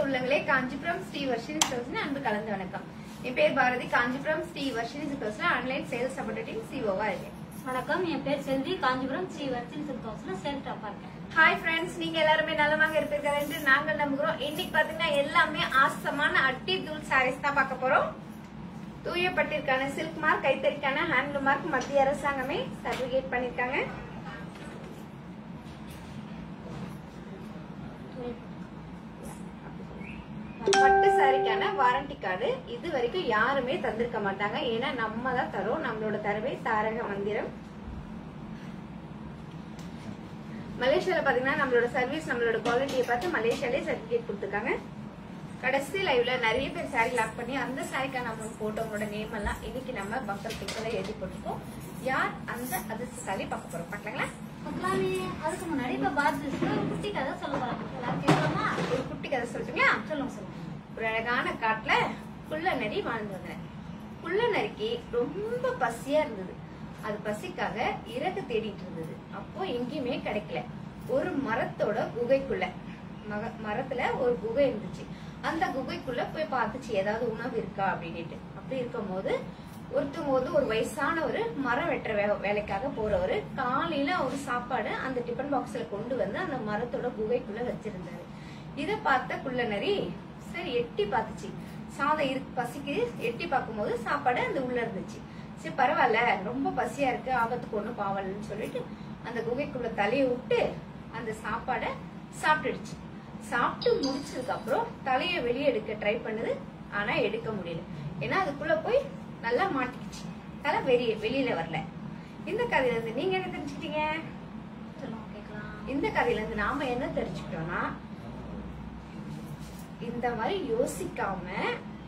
உள்ளங்களே காஞ்சிபுரம் ஸ்ரீ வர்ஷினி சில்க்ஸ்ல அன்பு கலந்த வணக்கம். என் பேர் பாரதி. காஞ்சிபுரம் ஸ்ரீ வர்ஷினி சில்க்ஸ்ல ஆன்லைன் சேல்ஸ் சப்போர்ட்டிங் சிஓவா இருக்கேன். வணக்கம், என் பேர் செல்வி. காஞ்சிபுரம் ஸ்ரீ வர்ஷினி சில்க்ஸ்ல சேல்ஸ் டாப்பா இருக்கேன். ஹாய் ஃப்ரெண்ட்ஸ், நீங்க எல்லாருமே நலமாக இருப்பீர்கள் என்று நாங்கள் நம்புகிறோம். இன்னைக்கு பாத்தீங்கன்னா எல்லாமே ஆசமான அட்டி தூள் சாரீஸ் தான் பார்க்க போறோம். தூய பட்டிற்கான சில்க் மார்க், கைத்தறிக்கான ஹேண்ட்லூம் மார்க் மத்திய அரசாங்கமே சர்டிபிகேட் பண்ணிருக்காங்க. பட்டு சாரிக்கான வாரண்டி கார்டு இது வரைக்கும் யாருமே தந்திருக்க மாட்டாங்க. ஏன்னா நம்ம தான் தரோம். நம்மளோட தரவே தாரக மந்திரம். மலேசியால பாத்தீங்கன்னா நம்மளோட சர்வீஸ், நம்மளோட குவாலிட்டியை பார்த்து மலேசியாலே சர்டிபிகேட் கொடுத்துருக்காங்க. கடைசி லைவ்ல நிறைய பேர் சாரி லாக் பண்ணி அந்த சாரிக்கான அமௌண்ட் போட்டவங்களோட நேம் எல்லாம் இன்னைக்கு நம்ம பம்பர் பிக்ல எழுதி போட்டுருக்கோம். யார் அந்த அதிர்ஷ்டசாலி பார்க்க போறோம், பாக்கலாங்களா? அதுக்கு முன்னாடி இப்ப பாரதிக்கு ஒரு குட்டி கதை சொல்ல போறாங்க. எல்லாரும் கேட்கலாமா? ஒரு குட்டி கதை சொல்றீங்களா? சொல்லுங்க சொல்லுங்க. ஒரு அழகான காட்டுல குள்ள நரி வாழ்ந்து வந்தேன். குள்ள நரிக்கு ரொம்ப பசியா இருந்தது. அது பசிக்காக இறகு தேடிட்டு இருந்தது. அப்போ எங்கேயுமே கிடைக்கல. ஒரு மரத்தோட குகைக்குள்ள மரத்துல ஒரு குகை இருந்துச்சு. அந்த குகைக்குள்ள போய் பார்த்துச்சு ஏதாவது உணவு இருக்கா அப்படின்ட்டு. அப்படி இருக்கும் போது ஒரு வயசானவர் மரம் வெட்டுற வேலைக்காக போறவரு காலையில ஒரு சாப்பாடு அந்த டிபன் பாக்ஸ்ல கொண்டு வந்து அந்த மரத்தோட குகைக்குள்ள வச்சிருந்தாரு. இத பார்த்த குள்ள நரி சரி எட்டி பார்த்துச்சு. சாதம் பசிக்கு எட்டி பார்க்கும் போது சாப்பாடு அந்த உள்ள இருந்துச்சு. சரி பரவாயில்ல, ரொம்ப பசியா இருக்கு, ஆபத்துக்கு ஒண்ணும் பாவலன்னு சொல்லிட்டு அந்த குகைக்குள்ள தலையை விட்டு அந்த சாப்பாடை சாப்பிட்டுடுச்சு. சாப்பிட்டு முடிச்சதுக்கு அப்புறம் தலையை வெளியே எடுக்க ட்ரை பண்ணுது. ஆனா எடுக்க முடியல. ஏன்னா அதுக்குள்ள போய் நல்லா மாட்டிக்கிச்சு. தலை வெளியில வரல. இந்த கதையில இருந்து நீங்க என்ன தெரிஞ்சுக்கிட்டீங்க? இந்த கதையில இருந்து நாம என்ன தெரிஞ்சுக்கிட்டோம்னா, இந்த மாதிரி யோசிக்காம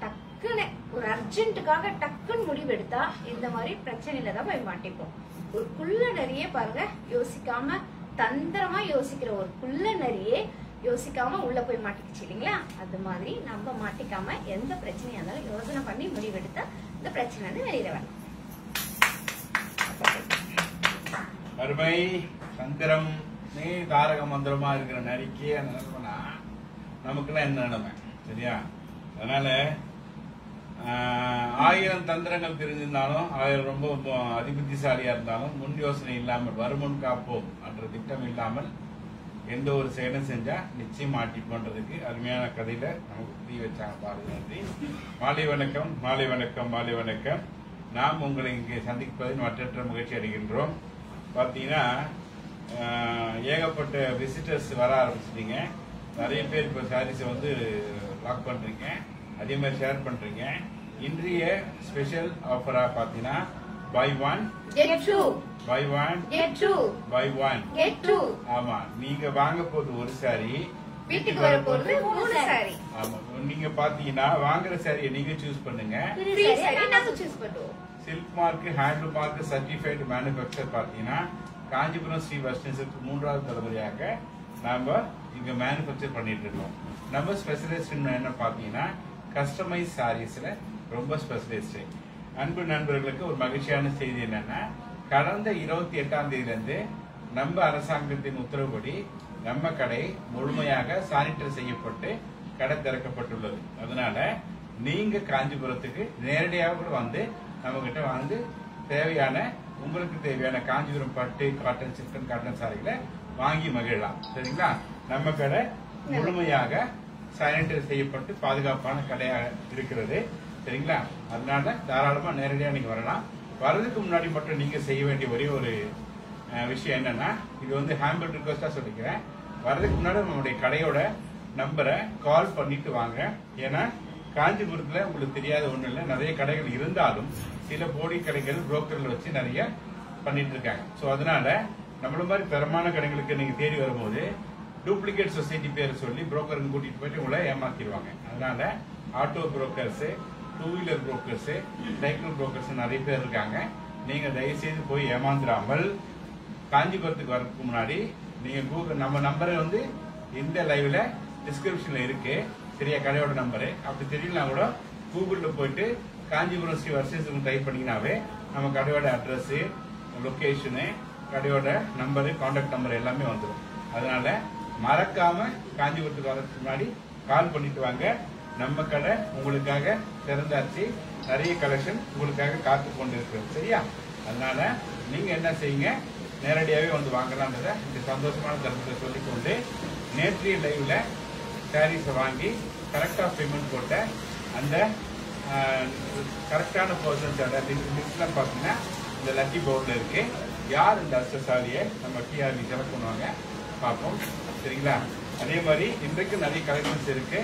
டக்குன்னு ஒரு அர்ஜென்ட்டுக்காக டக்குன்னு முடிவெடுத்தா இந்த மாதிரி பிரச்சனையில தான் போய் மாட்டிப்போம். ஒரு குள்ள நரியே பாருங்க, யோசிக்காம தந்திரமா யோசிக்கிற ஒரு குள்ள நரியே யோசிக்காம உள்ள போய் மாட்டிக்கிச்சு இல்லைங்களா? அது மாதிரி நம்ம மாட்டிக்காம எந்த பிரச்சனையா இருந்தாலும் யோசனை பண்ணி முடிவெடுத்தா இந்த பிரச்சனை வந்து வெளியில வரலாம். அருமை சந்திரம் நீ தாரக மந்திரமா இருக்கிற நரிக்கே நினைப்பனா நமக்குலாம் என்ன நிலைமை சரியா? அதனால 1000 தந்திரங்கள் தெரிஞ்சிருந்தாலும் 1000 ரொம்ப அதிபுத்திசாலியா இருந்தாலும் முன் யோசனை இல்லாமல் வருமுன் காப்போம் என்ற திட்டம் இல்லாமல் எந்த ஒரு செயலும் செஞ்சா நிச்சயம் மாட்டிப்போன்றதுக்கு அருமையான கதையில நமக்கு புரிய வச்சாங்க. பாருங்க, நன்றி. மாலை வணக்கம், மாலை வணக்கம், மாலை வணக்கம். நாம் உங்களை இங்கே சந்திப்பதில் மற்றற்ற மகிழ்ச்சி அடைகின்றோம். பார்த்தீங்கன்னா ஏகப்பட்ட விசிட்டர்ஸ் வர ஆரம்பிச்சிட்டீங்க. நிறைய பேர் இப்போ சாரீஸை வந்து லாக் பண்றீங்க, அதே மாதிரி ஷேர் பண்றீங்க. இன்றைய ஸ்பெஷல் ஆஃபரா பார்த்தீங்கன்னா buy one get two, buy one get two, buy one get two. ஆமா, நீங்க வாங்க போறது ஒரு சாரி, வீட்டுக்கு வர போறது 3 சாரி. ஆமா, நீங்க பாத்தீங்கன்னா வாங்குற சாரியை நீங்க சூஸ் பண்ணுங்க. ஃப்ரீ சாரி நாங்க சூஸ் பண்ணுவோம். Silk mark, handloom mark, certified manufacture பாத்தீங்கன்னா காஞ்சிபுரம் ஸ்ரீ வர்ஷினி சில்க் 3வது தலைமுறையாக நாம இங்க மேனுஃபேக்சர் பண்ணிட்டு இருக்கோம். நம்ம ஸ்பெஷலிஸ்ட் என்ன பாத்தீங்கன்னா கஸ்டமைஸ் சாரீஸ்ல ரொம்ப ஸ்பெஷலிஸ்ட். அன்பு நண்பர்களுக்கு ஒரு மகிழ்ச்சியான செய்தி என்னன்னா, கடந்த 28ஆம் தேதியிலிருந்து நம்ம அரசாங்கத்தின் உத்தரவுப்படி நம்ம கடை முழுமையாக சானிட்டர் செய்யப்பட்டு கடை திறக்கப்பட்டுள்ளது. அதனால நீங்க காஞ்சிபுரத்துக்கு நேரடியாக கூட வந்து நம்ம கிட்ட வந்து உங்களுக்கு தேவையான காஞ்சிபுரம் பட்டு, காட்டன், சில்கன் காட்டன் சாரிகளை வாங்கி மகிழலாம். சரிங்களா? நம்ம கடை முழுமையாக சானிட்டர் செய்யப்பட்டு பாதுகாப்பான கடையாக இருக்கிறது. சரிங்களா? அதனால தாராளமா நேரடியா நீங்க வரலாம். வர்றதுக்கு முன்னாடி மட்டும் நீங்க செய்ய வேண்டிய ஒரே ஒரு விஷயம் என்னன்னா, இது வந்து ஹேம்பிள் ரிக்வெஸ்டா சொல்லிக்கிறேன். வர்றதுக்கு முன்னாடி நம்மளுடைய கடையோட நம்பரை கால் பண்ணிட்டு வாங்க. ஏன்னா காஞ்சிபுரத்துல உங்களுக்கு தெரியாத ஒண்ணு இல்லை, நிறைய கடைகள் இருந்தாலும் சில போடி கடைகள் புரோக்கர்கள் வச்சு நிறைய பண்ணிட்டு இருக்காங்க. சோ அதனால நம்மள மாதிரி தரமான கடைகளுக்கு நீங்க தேடி வரும்போது டூப்ளிகேட் சொசைட்டி பேர் சொல்லி புரோக்கருக்கு கூட்டிட்டு போயிட்டு உங்களை ஏமாத்திடுவாங்க. அதனால auto brokers, 2 wheeler brokers, cycle brokers நிறைய பேர் இருக்காங்க. நீங்க தயவுசெய்து போய் ஏமாந்துடாமல் காஞ்சிபுரத்துக்கு வரதுக்கு முன்னாடி நீங்க கூகுள் நம்ம நம்பரை வந்து இந்த லைவ்ல டிஸ்கிரிப்ஷன்ல இருக்கு. சரியா? கடையோட நம்பரு அப்படி தெரியலனா கூட கூகுள்ல போயிட்டு காஞ்சிபுரம் ஸ்ரீ வர்ஷினி டைப் பண்ணீங்கன்னாவே நம்ம கடையோட அட்ரஸ், லொகேஷனு, கடையோட நம்பரு, கான்டாக்ட் நம்பர் எல்லாமே வந்துடும். அதனால மறக்காம காஞ்சிபுரத்துக்கு வரதுக்கு முன்னாடி கால் பண்ணிட்டு வாங்க. நம்ம கடை உங்களுக்காக திறந்தாச்சு. நிறைய கலெக்ஷன் உங்களுக்காக காத்து கொண்டு இருக்கு. சரியா? அதனால நீங்க என்ன செய்யுங்க, நேரடியாகவே வந்து வாங்கலாம்ன்றத இந்த சந்தோஷமான தருணத்தை சொல்லிக்கொண்டு, நேற்றைய லைவ்ல சாரீஸை வாங்கி கரெக்டா பேமெண்ட் போட்ட அந்த கரெக்டான பர்சன்டோட லிஸ்ட்லாம் பார்த்தீங்கன்னா இந்த லக்கி போர்டில் இருக்கு. யார் இந்த அதிர்ஷ்டசாலியை நம்ம டிஆர்வி செலக்ட் பண்ணுவாங்க பார்ப்போம். சரிங்களா? அதே மாதிரி இன்றைக்கு நிறைய கலெக்ஷன்ஸ் இருக்கு.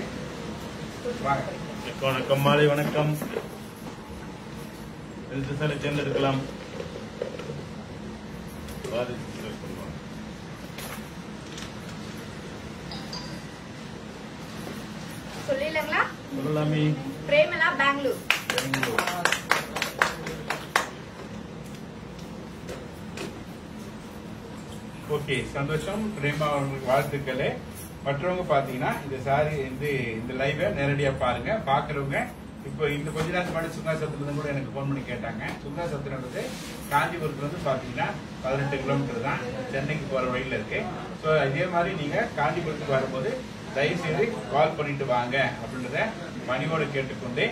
வணக்கம், மாலை வணக்கம். அதிர்ஷ்டசாலி தேர்ந்தெடுக்கலாம். சொல்லிடலாங்களா? சொல்லலாமே. பிரேமலா, பெங்களூர். ஓகே, சந்தோஷம். பிரேமா அவங்களுக்கு வாழ்த்துக்களே. மற்றவங்க பாத்தீங்கன்னா இந்த சாரி இந்த லைவை நேரடியா பாருங்க. பாக்குறவங்க இப்போ இந்த கொஞ்ச நேரத்துக்கு முன்னாடி சுங்காசத்திலிருந்து கூட எனக்கு போன் பண்ணி கேட்டாங்க. சுங்காசத்திலிருந்து காஞ்சிபுரத்துல இருந்து பாத்தீங்கன்னா 18 கிலோமீட்டர் தான், சென்னைக்கு போற வழியில இருக்கு. ஸோ இதே மாதிரி நீங்க காஞ்சிபுரத்துக்கு வரும்போது தயவு செய்து கால் பண்ணிட்டு வாங்க அப்படின்றத மணியோட கேட்டுக்கொண்டு,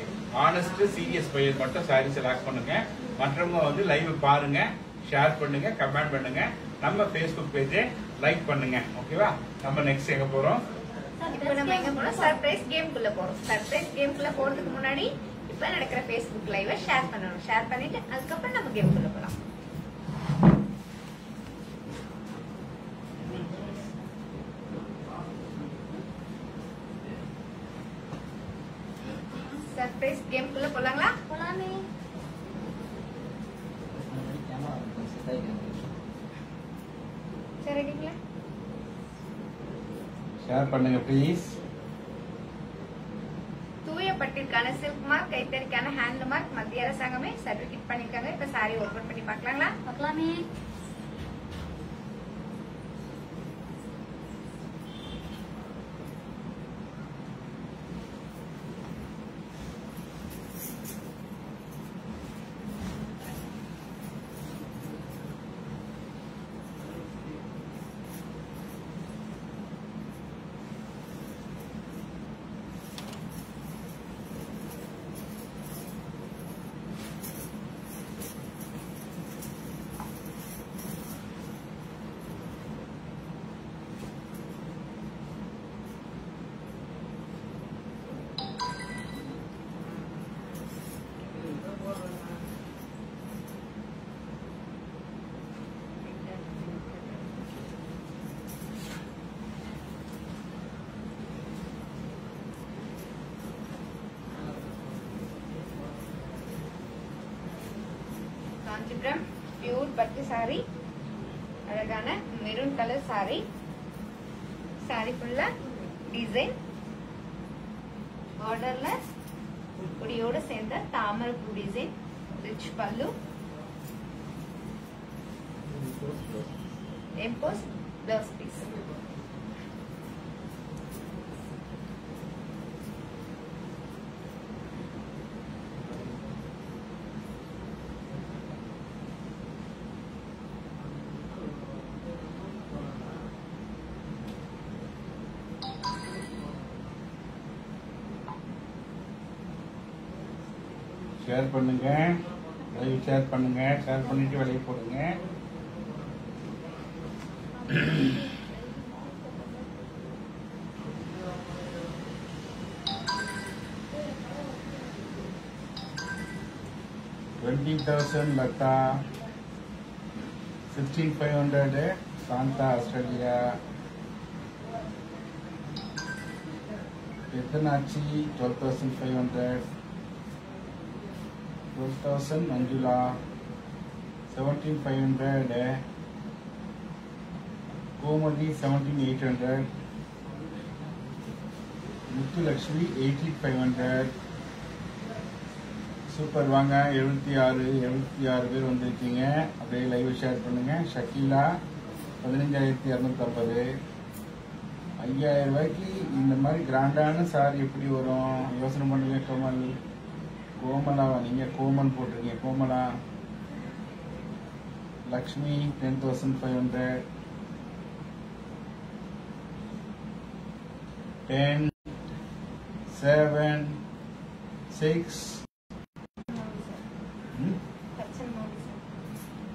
ஆனஸ்ட் சீரியஸ் பையன் மட்டும் சாரி செலக்ட் பண்ணுங்க. மற்றவங்க வந்து லைவ் பாருங்க, ஷேர் பண்ணுங்க, கமெண்ட் பண்ணுங்க, நம்ம ஃபேஸ்புக் பேஜை லைக் பண்ணுங்க. ஓகேவா? நம்ம நெக்ஸ்ட் எங்க போறோம்? இப்போ நம்ம எங்க போறோம்? சர்ப்ரைஸ் கேம்குள்ள போறோம். சர்ப்ரைஸ் கேம்குள்ள போறதுக்கு முன்னாடி இப்ப நடக்கிற ஃபேஸ்புக் லைவை ஷேர் பண்ணணும். ஷேர் பண்ணிட்டு அதுக்கப்புறம் நம்ம கேம்குள்ள போலாம். சர்ப்ரைஸ் கேம்குள்ள போலாங்களா? போலாமே. சரி, ரெடிங்களா? ஷேர் பண்ணுங்க ப்ளீஸ். தூய பட்டிற்கான சில்க் மார்க், கைத்தறிக்கான ஹேண்ட் மார்க் மத்திய அரசாங்கமே சர்டிபிகேட் பண்ணிருக்காங்க. இப்ப சாரி ஓபன் பண்ணி பார்க்கலாங்களா? பார்க்கலாமே. காஞ்சிபுரம் பியூர் பட்டு சாரி, அழகான மெரூன் கலர் சாரி. சாரி ஃபுல்லா டிசைன் பார்டர்ல கொடியோட சேர்ந்த தாமரை பூ டிசைன், ரிச் பல்லு, எம்போஸ் பிளவுஸ் பீஸ். ஷேர் பண்ணுங்க, லைவ் ஷேர் பண்ணுங்க, ஷேர் பண்ணிட்டு வெளியே போடுங்க. $20,000 லதா, 16,500 சாந்தா ஆஸ்திரேலியா, எத்தனாச்சி 12,500, 12,000 மஞ்சுளா, 17,500 கோமதி, 17,800 முத்துலட்சுமி, 18,500. சூப்பர். வாங்க, 76 பேர் வந்திருக்கீங்க. அப்படியே லைவ் ஷேர் பண்ணுங்க. ஷக்கீலா 15,250. 5,000 ரூபாய்க்கு இந்த மாதிரி கிராண்டான சாரி எப்படி வரும்? யோசனை பண்ணுங்க. கமல், கோமலாவா? நீங்க கோமன் போட்டிருக்கீங்க. கோமலா. லக்ஷ்மி 10,500. 10 7 6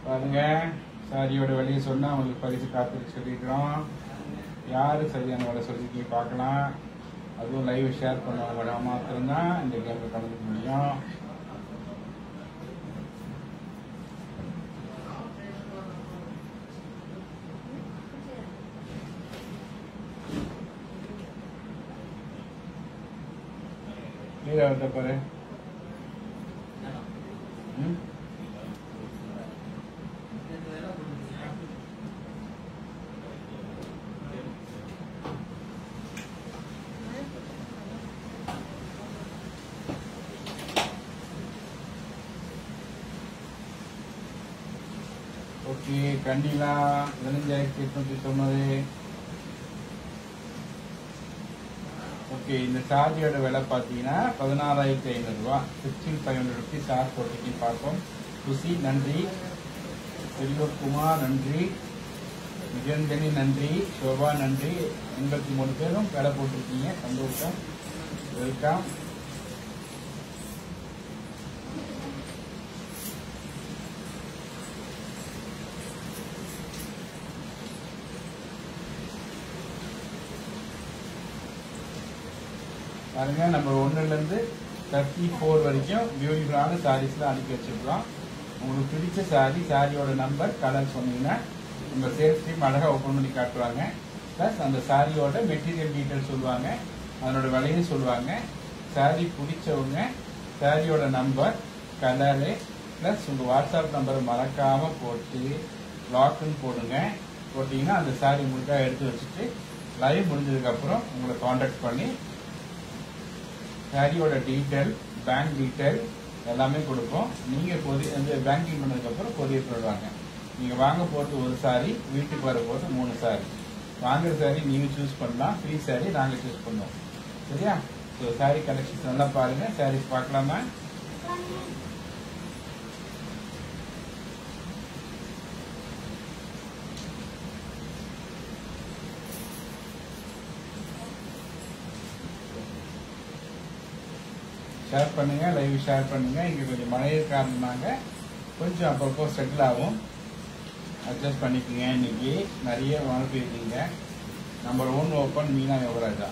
பாருங்க சாரியோட விலையை சொன்னா உங்களுக்கு பரிசு காத்துட்டு சொல்லிக்கிறோம். யாரு சரியான விலை சொல்லி பார்க்கலாம். அதுவும் லைவ் ஷேர் பண்ணவங்க மாத்திரம்தான் இந்த கேம்ல கலந்துக்க முடியும். வருத பாரு. ஓகே, கண்டிலா 15,890. ஓகே, இந்த சார்ஜோட விலை பார்த்தீங்கன்னா 16,500 ரூபா. 16,500 ருபீஸ் சார்ஜ் போட்டுக்கு பார்ப்போம். குஷி நன்றி, செல்வகுமார் நன்றி, நிஜந்தனி நன்றி, சோபா நன்றி. 83 பேரும் விலை போட்டிருக்கீங்க, சந்தோஷம். வெல்கம். பாருங்க, நம்பர் 1லேருந்து 34 வரைக்கும் பியூட்டிஃபுல்லான சாரீஸ்லாம் அனுப்பி வச்சிருக்கோம். உங்களுக்கு பிடிச்ச சாரியோட நம்பர் கலர் சொன்னீங்கன்னா உங்க சேல்ஸ் டீம் அழகா ஓப்பன் பண்ணி காட்டுவாங்க. பிளஸ் அந்த சாரியோட மெட்டீரியல் டீட்டெயில் சொல்லுவாங்க, அதனோட விலையும் சொல்லுவாங்க. சாரி பிடிச்சவங்க சாரியோட நம்பர், கலரு, பிளஸ் உங்க வாட்ஸ்அப் நம்பரை மறக்காம போட்டு லாக்குன்னு போடுங்க. போட்டீங்கன்னா அந்த சாரி உங்களுக்காக எடுத்து வச்சுட்டு லைவ் முடிஞ்சதுக்கு அப்புறம் உங்களை கான்டாக்ட் பண்ணி சாரியோட டீட்டெயில், பேங்க் டீட்டெயில் எல்லாமே கொடுப்போம். நீங்க பேங்கிங் பண்ணதுக்கு அப்புறம் கொரியர் பண்ணுவாங்க. நீங்க வாங்க போறது ஒரு சாரி, வீட்டுக்கு வர போது 3 சாரி. வாங்குற சாரி நீங்க சூஸ் பண்ணலாம், ஃப்ரீ சாரி நாங்க சூஸ் பண்ணுவோம். சரியா? ஸோ சாரி கலெக்ஷன்ஸ் நல்லா பாருங்க. சாரீஸ் பார்க்கலாமா? ஷேர் பண்ணுங்க, லைவ் ஷேர் பண்ணுங்க. இங்க கொஞ்சம் மழை காரணமாக கொஞ்சம் அப்பப்போ செட்டில் ஆகும், அட்ஜஸ்ட் பண்ணிக்கோங்க. இன்னைக்கு நிறைய மழை பெய்யுங்க. Number 1 open Meena Yuvaraja.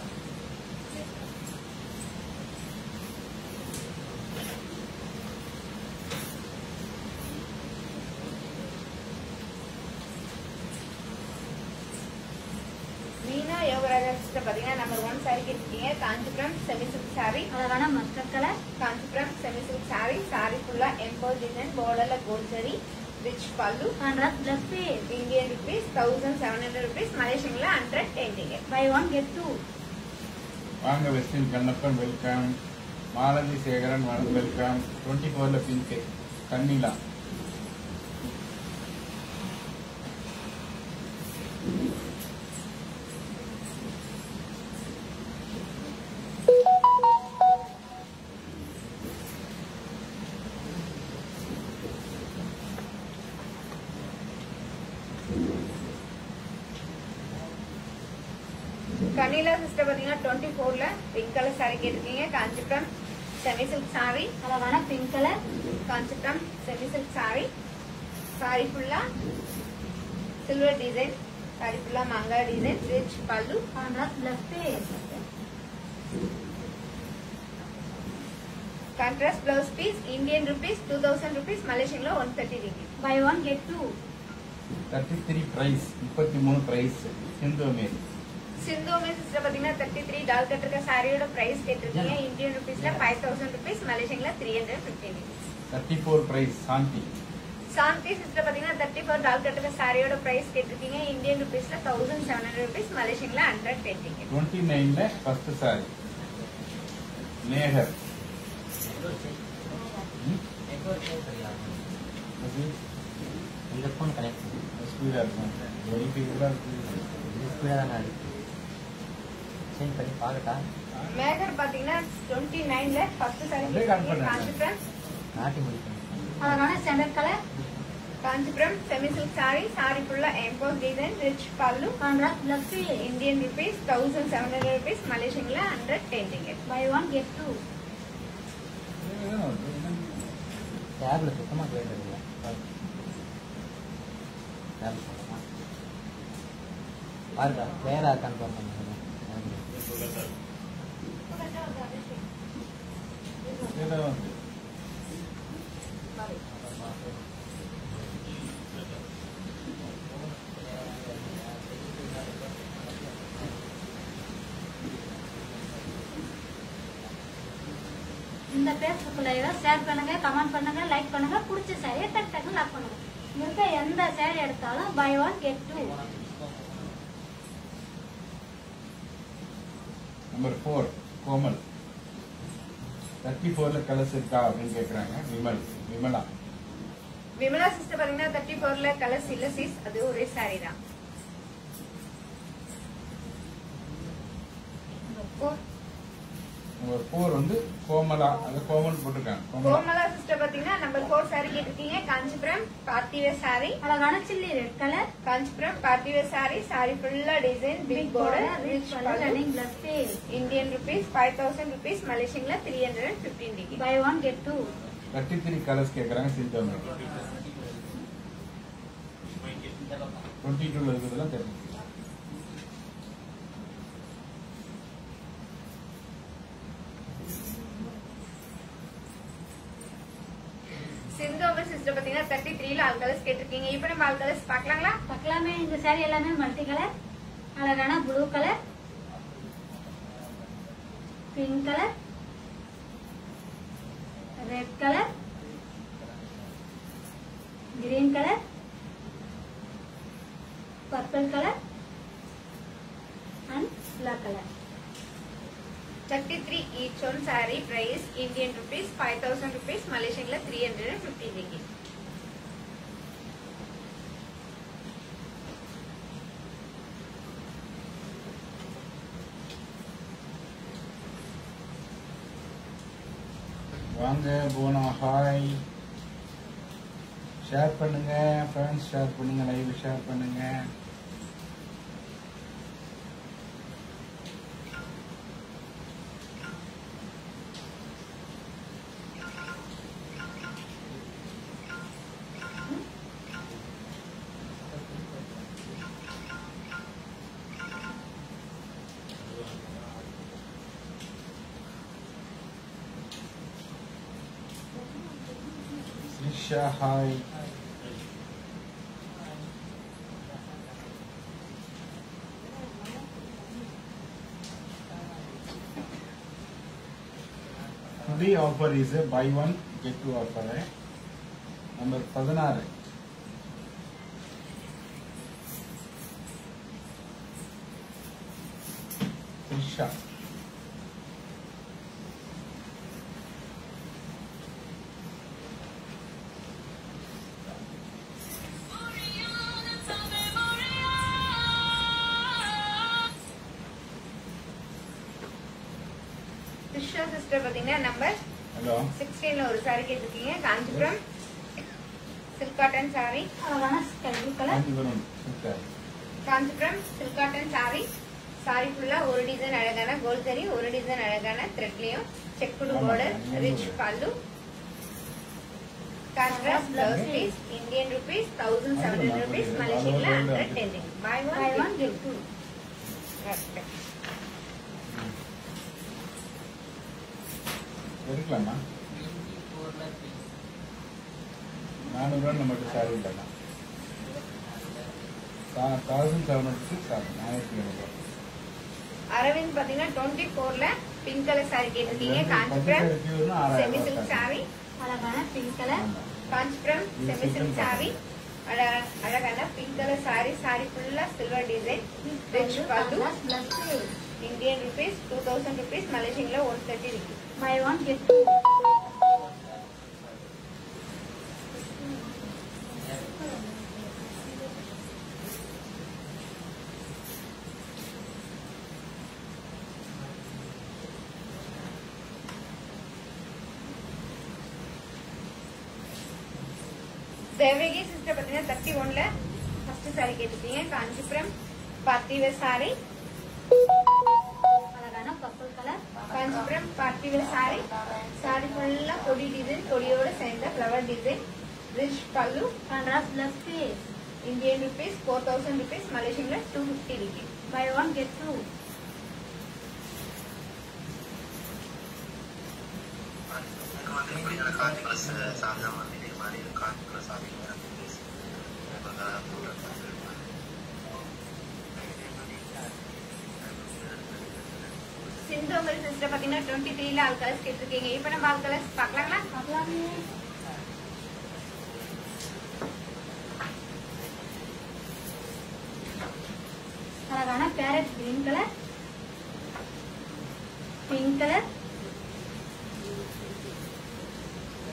பாத்தீங்கன்னா நம்பர் 1 சாரி கேட்டிருக்கீங்க. காஞ்சிபுரம் செமி சில்க் சாரி, அழகான mustard colour. Kanchipuram semi silk sorry. Sorry ஃபுல்லா எம்போஸ் டிசைன், பார்டர்ல gold zari, rich pallu. Contrast blouse பே. இந்தியன் ருபீஸ் 1700 ருபீஸ், மலேசியன்ல 110 டிக்கெட். Buy 1 get 2. வாங்க வெஸ்டின் கண்ணப்பன் வெல்கம். மாலதி சேகரன் வெல்கம். 24ல பிங்க் கண்ணிலா. கனிலா சிஸ்டர் பாத்தீங்கன்னா 24ல பிங்க் கலர் சாரி கேட்டிருக்கீங்க. காஞ்சிபுரம் செமி சில்க் சாரி, அழகான pink colour. Kanchipuram semi silk sorry. Sorry ஃபுல்லா சில்வர் டிசைன், சாரி ஃபுல்லா மாங்கா design, rich pallu. Contrast blouse பே. Contrast blouse piece. Indian rupees 2000 rupees, மலேசியன்ல 130 டிக்கெட். Buy 1 get 2. 33 price, 33 price. சிந்தோமேரி சிந்தோமே சிஸ்டர் பாத்தீங்கன்னா 33 டால் கட்டிருக்க சாரியோட பிரைஸ் கேட்டிருக்கீங்க. இந்தியன் ருபீஸ்ல 5000 ருபீஸ், மலேசியன்ல 315 டிக்கெட். 34 பிரைஸ். சாந்தி சாந்தி சிஸ்டர் பாத்தீங்கன்னா 34 டால் கட்டிருக்க சாரியோட பிரைஸ் கேட்டிருக்கீங்க. இந்தியன் ருபீஸ்ல 1700 ருபீஸ், மலேசியன்ல 110 டிக்கெட். 29ல ஃபர்ஸ்ட் சாரி. நேஹர் இந்த ஃபோன் கனெக்ட் ஸ்பீடா இருக்கும், வெரிஃபைடா இருக்கு, ஸ்பீடாக தானே இருக்கு. சேஞ்ச் பண்ணி பார்க்கட்டா? மேகர் பாத்தீங்கன்னா 29ல ஃபர்ஸ்ட் சாரி அப்படியே cut பண்ணுங்க. காஞ்சிபுரம் நாட்டி முடிக்கணும். அழகான standard colour. Kanchipuram semi-silk saree, saree full embossed design, rich pallu, Contrast blouse. Indian rupees 1700 rupees, Malaysian la 110 ringgit. Buy one get two. டேப்ல சுத்தமாக கேட்டதில்லை. டேப்ல சுத்தமாக பாருடா வேற கன்ஃபார்ம் பண்ணுங்க. இந்த பேஸ்புக் லைவ் ஷேர் பண்ணுங்க, கமெண்ட் பண்ணுங்க, லைக் பண்ணுங்க. பிடிச்ச சாரியை டக் டக்கு லாக் பண்ணுங்க. இருக்க எந்த சாரி எடுத்தாலும் buy one get two. Number 4 Komal 34ல கலர்ஸ் இருக்கா அப்படின்னு கேக்குறாங்க. விமலா விமலா சிஸ்டர் பாத்தீங்கன்னா 34ல கலர்ஸ் இல்ல சிஸ், அது ஒரே சாரி தான். நம்பர் 4 வந்து கோமலா, அது கோமல் போட்டிருக்காங்க. கோமலா சிஸ்டர் பாத்தீங்கன்னா நம்பர் 4 சாரி கேட்டிருக்கீங்க. காஞ்சிபுரம் பார்ட்டிவேர் சாரி, அழகான chilli red colour. Kanchipuram party wear sorry, sorry ஃபுல்லா design, big border, rich pallu, running blouse. Indian rupees 5000 rupees, Malaysian la 315 ringgit. Buy one get two. 33 colours கேக்குறாங்க. சிந்தோம் 22ல இருக்குதுலாம் தெரியும். சிந்தோவர் சிஸ்டர் பாத்தீங்கன்னா 33ல ஆல் கலர்ஸ் கேட்டிருக்கீங்க. இப்போ நம்ம ஆல் கலர்ஸ் பார்க்கலாங்களா? பார்க்கலாமே. இந்த சாரி எல்லாமே மல்டி கலர். அழகான blue colour, pink colour, red colour, green colour, purple colour and black colour. 33 each one saree price Indian rupees 5000 rupees, Malaysian la 315 ringgit. வாங்க போனா ஹாய். ஷேர் பண்ணுங்க ஃப்ரெண்ட்ஸ், ஷேர் பண்ணுங்க, live share பண்ணுங்க. Isha hi. Today offer is a buy one get two offer. Number 16. Isha. Tisha sister பாத்தீங்கன்னா number Hello. 16ல ஒரு saree கேட்டிருக்கீங்க. Kanchipuram silk cotton saree, அழகான sky blue colour. Kanjipuram. Okay. Kanchipuram silk cotton saree, saree ஃபுல்லா ஒரு design அழகான gold zari, ஒரு design அழகான த்ரெட்லயும் checked border, rich pallu, contrast blouse piece, Indian rupees 1700 rupees, Malaysian la 110 ringgit. Buy buy one one get two. respect. எடுக்கலாமா? 400 நமக்கு sorry இல்லைண்ணா. 1706 ஆகும். 1700. அரவிந்த் பாத்தீங்கன்னா 24ல பிங்க் கலர் saree கேட்டிருக்கீங்க. காஞ்சிபுரம் செமி சில்க் saree, அழகான pink colour. Kanchipuram semi silk saree, அழகான pink colour saree, saree ஃபுல்லா silver design, rich pallu, contrast blouse. Indian rupees 2000 rupees, Malaysian la 130 ringgit. Buy one get two. Devaki sister பாத்தீங்கன்னா 31ல first saree கேட்டிருக்கீங்க. Kanchipuram party wear sorry. அழகான purple colour. Kanchipuram party wear sorry. Sorry ஃபுல்லா கொடி design, கொடியோட சேர்ந்த flower design, rich pallu. Contrast plus piece. Indian rupees 4000 rupees, மலேசியன்ல 250 ringgit. Buy 1 get 2. சிந்தோமல் சிஸ்டர் பாத்தீங்கன்னா 23ல ஆல் கலர்ஸ் கேட்டிருக்கீங்க. இப்ப நம்ம ஆல் கலர்ஸ் பார்க்கலாங்களா? பார்க்கலாமே. அழகான parrot green colour, pink colour,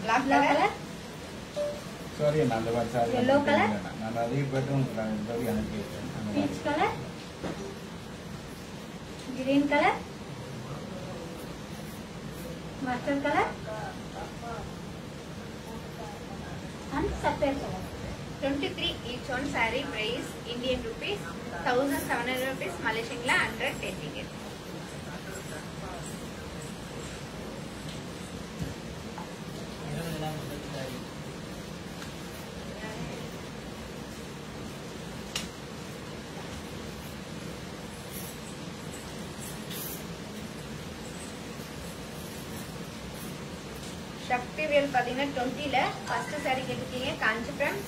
black black colour, colour, sorry நான் அந்த மாதிரி சாரி Yellow color? நான் அதே பேட்டர்ன் எனக்கு peach colour, green colour, mustard colour and sapphire colour. 23 each one saree price Indian rupees 1700 rupees, மலேசியன்ல 110 ringgit. சக்தி வேல் பாத்தீங்கன்னா 20ல first saree கேட்டிருக்கீங்க. Kanchipuram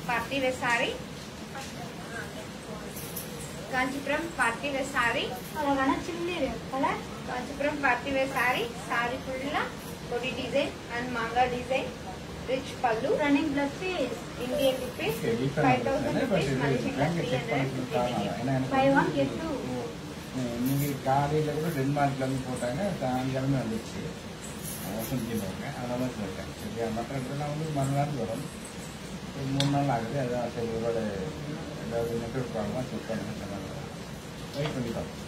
party wear saree. Kanchipuram party wear sorry. அழகான chilli red colour, Kanchipuram party wear sorry. Sorry ஃபுல்லா கொடி design and மாங்கா design, rich pallu. Running plus piece. Indian rupees 5000 rupees, மலேசியன்ல 350 ringgit. Buy 1 get 2. நீங்க காலையில கூட டென்மார்க்ல இருந்து போட்டாங்க, சாயங்காலமே வந்துச்சு. செஞ்சுருவாங்க, அதனால சொல்லிட்டேன். சரியா, மற்ற இடத்துல வந்து மறுநாள் வரும், ஒரு 3 நாள் ஆகுது. அதான் சரி ஒருவோட ஏதாவது நெட்வொர்க் ப்ராப்ளமாக செக் பண்ணுங்க சொன்னாங்க. வெயிட் பண்ணி பார்ப்போம்.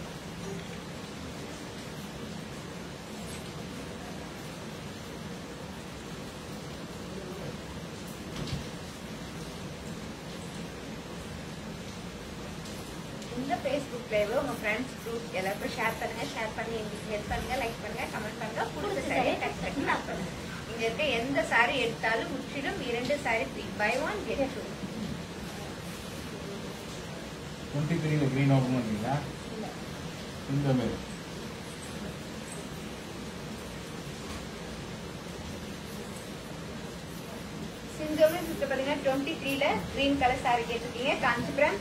இந்த Facebook லைவ் உங்க ஃப்ரெண்ட்ஸ் குரூப் எல்லாருக்கும் ஷேர் பண்ணுங்க. ஷேர் பண்ணி எங்களுக்கு ஹெல்ப் பண்ணுங்க, லைக் பண்ணுங்க, கமெண்ட் பண்ணுங்க. புடிச்ச சாரியை டக் டக் லாக் பண்ணுங்க. இங்க இருக்க எந்த சாரி எடுத்தாலும் முற்றிலும் 2 சாரி ஃப்ரீ. Buy 1 get 2. 23ல கிரீன் ஓப்பன் பண்ணுறீங்களா? இந்த மாதிரி சிந்தோவில் சுத்த பாத்தீங்கன்னா 23ல கிரீன் கலர் சாரி கேட்டிருக்கீங்க. Kanchipuram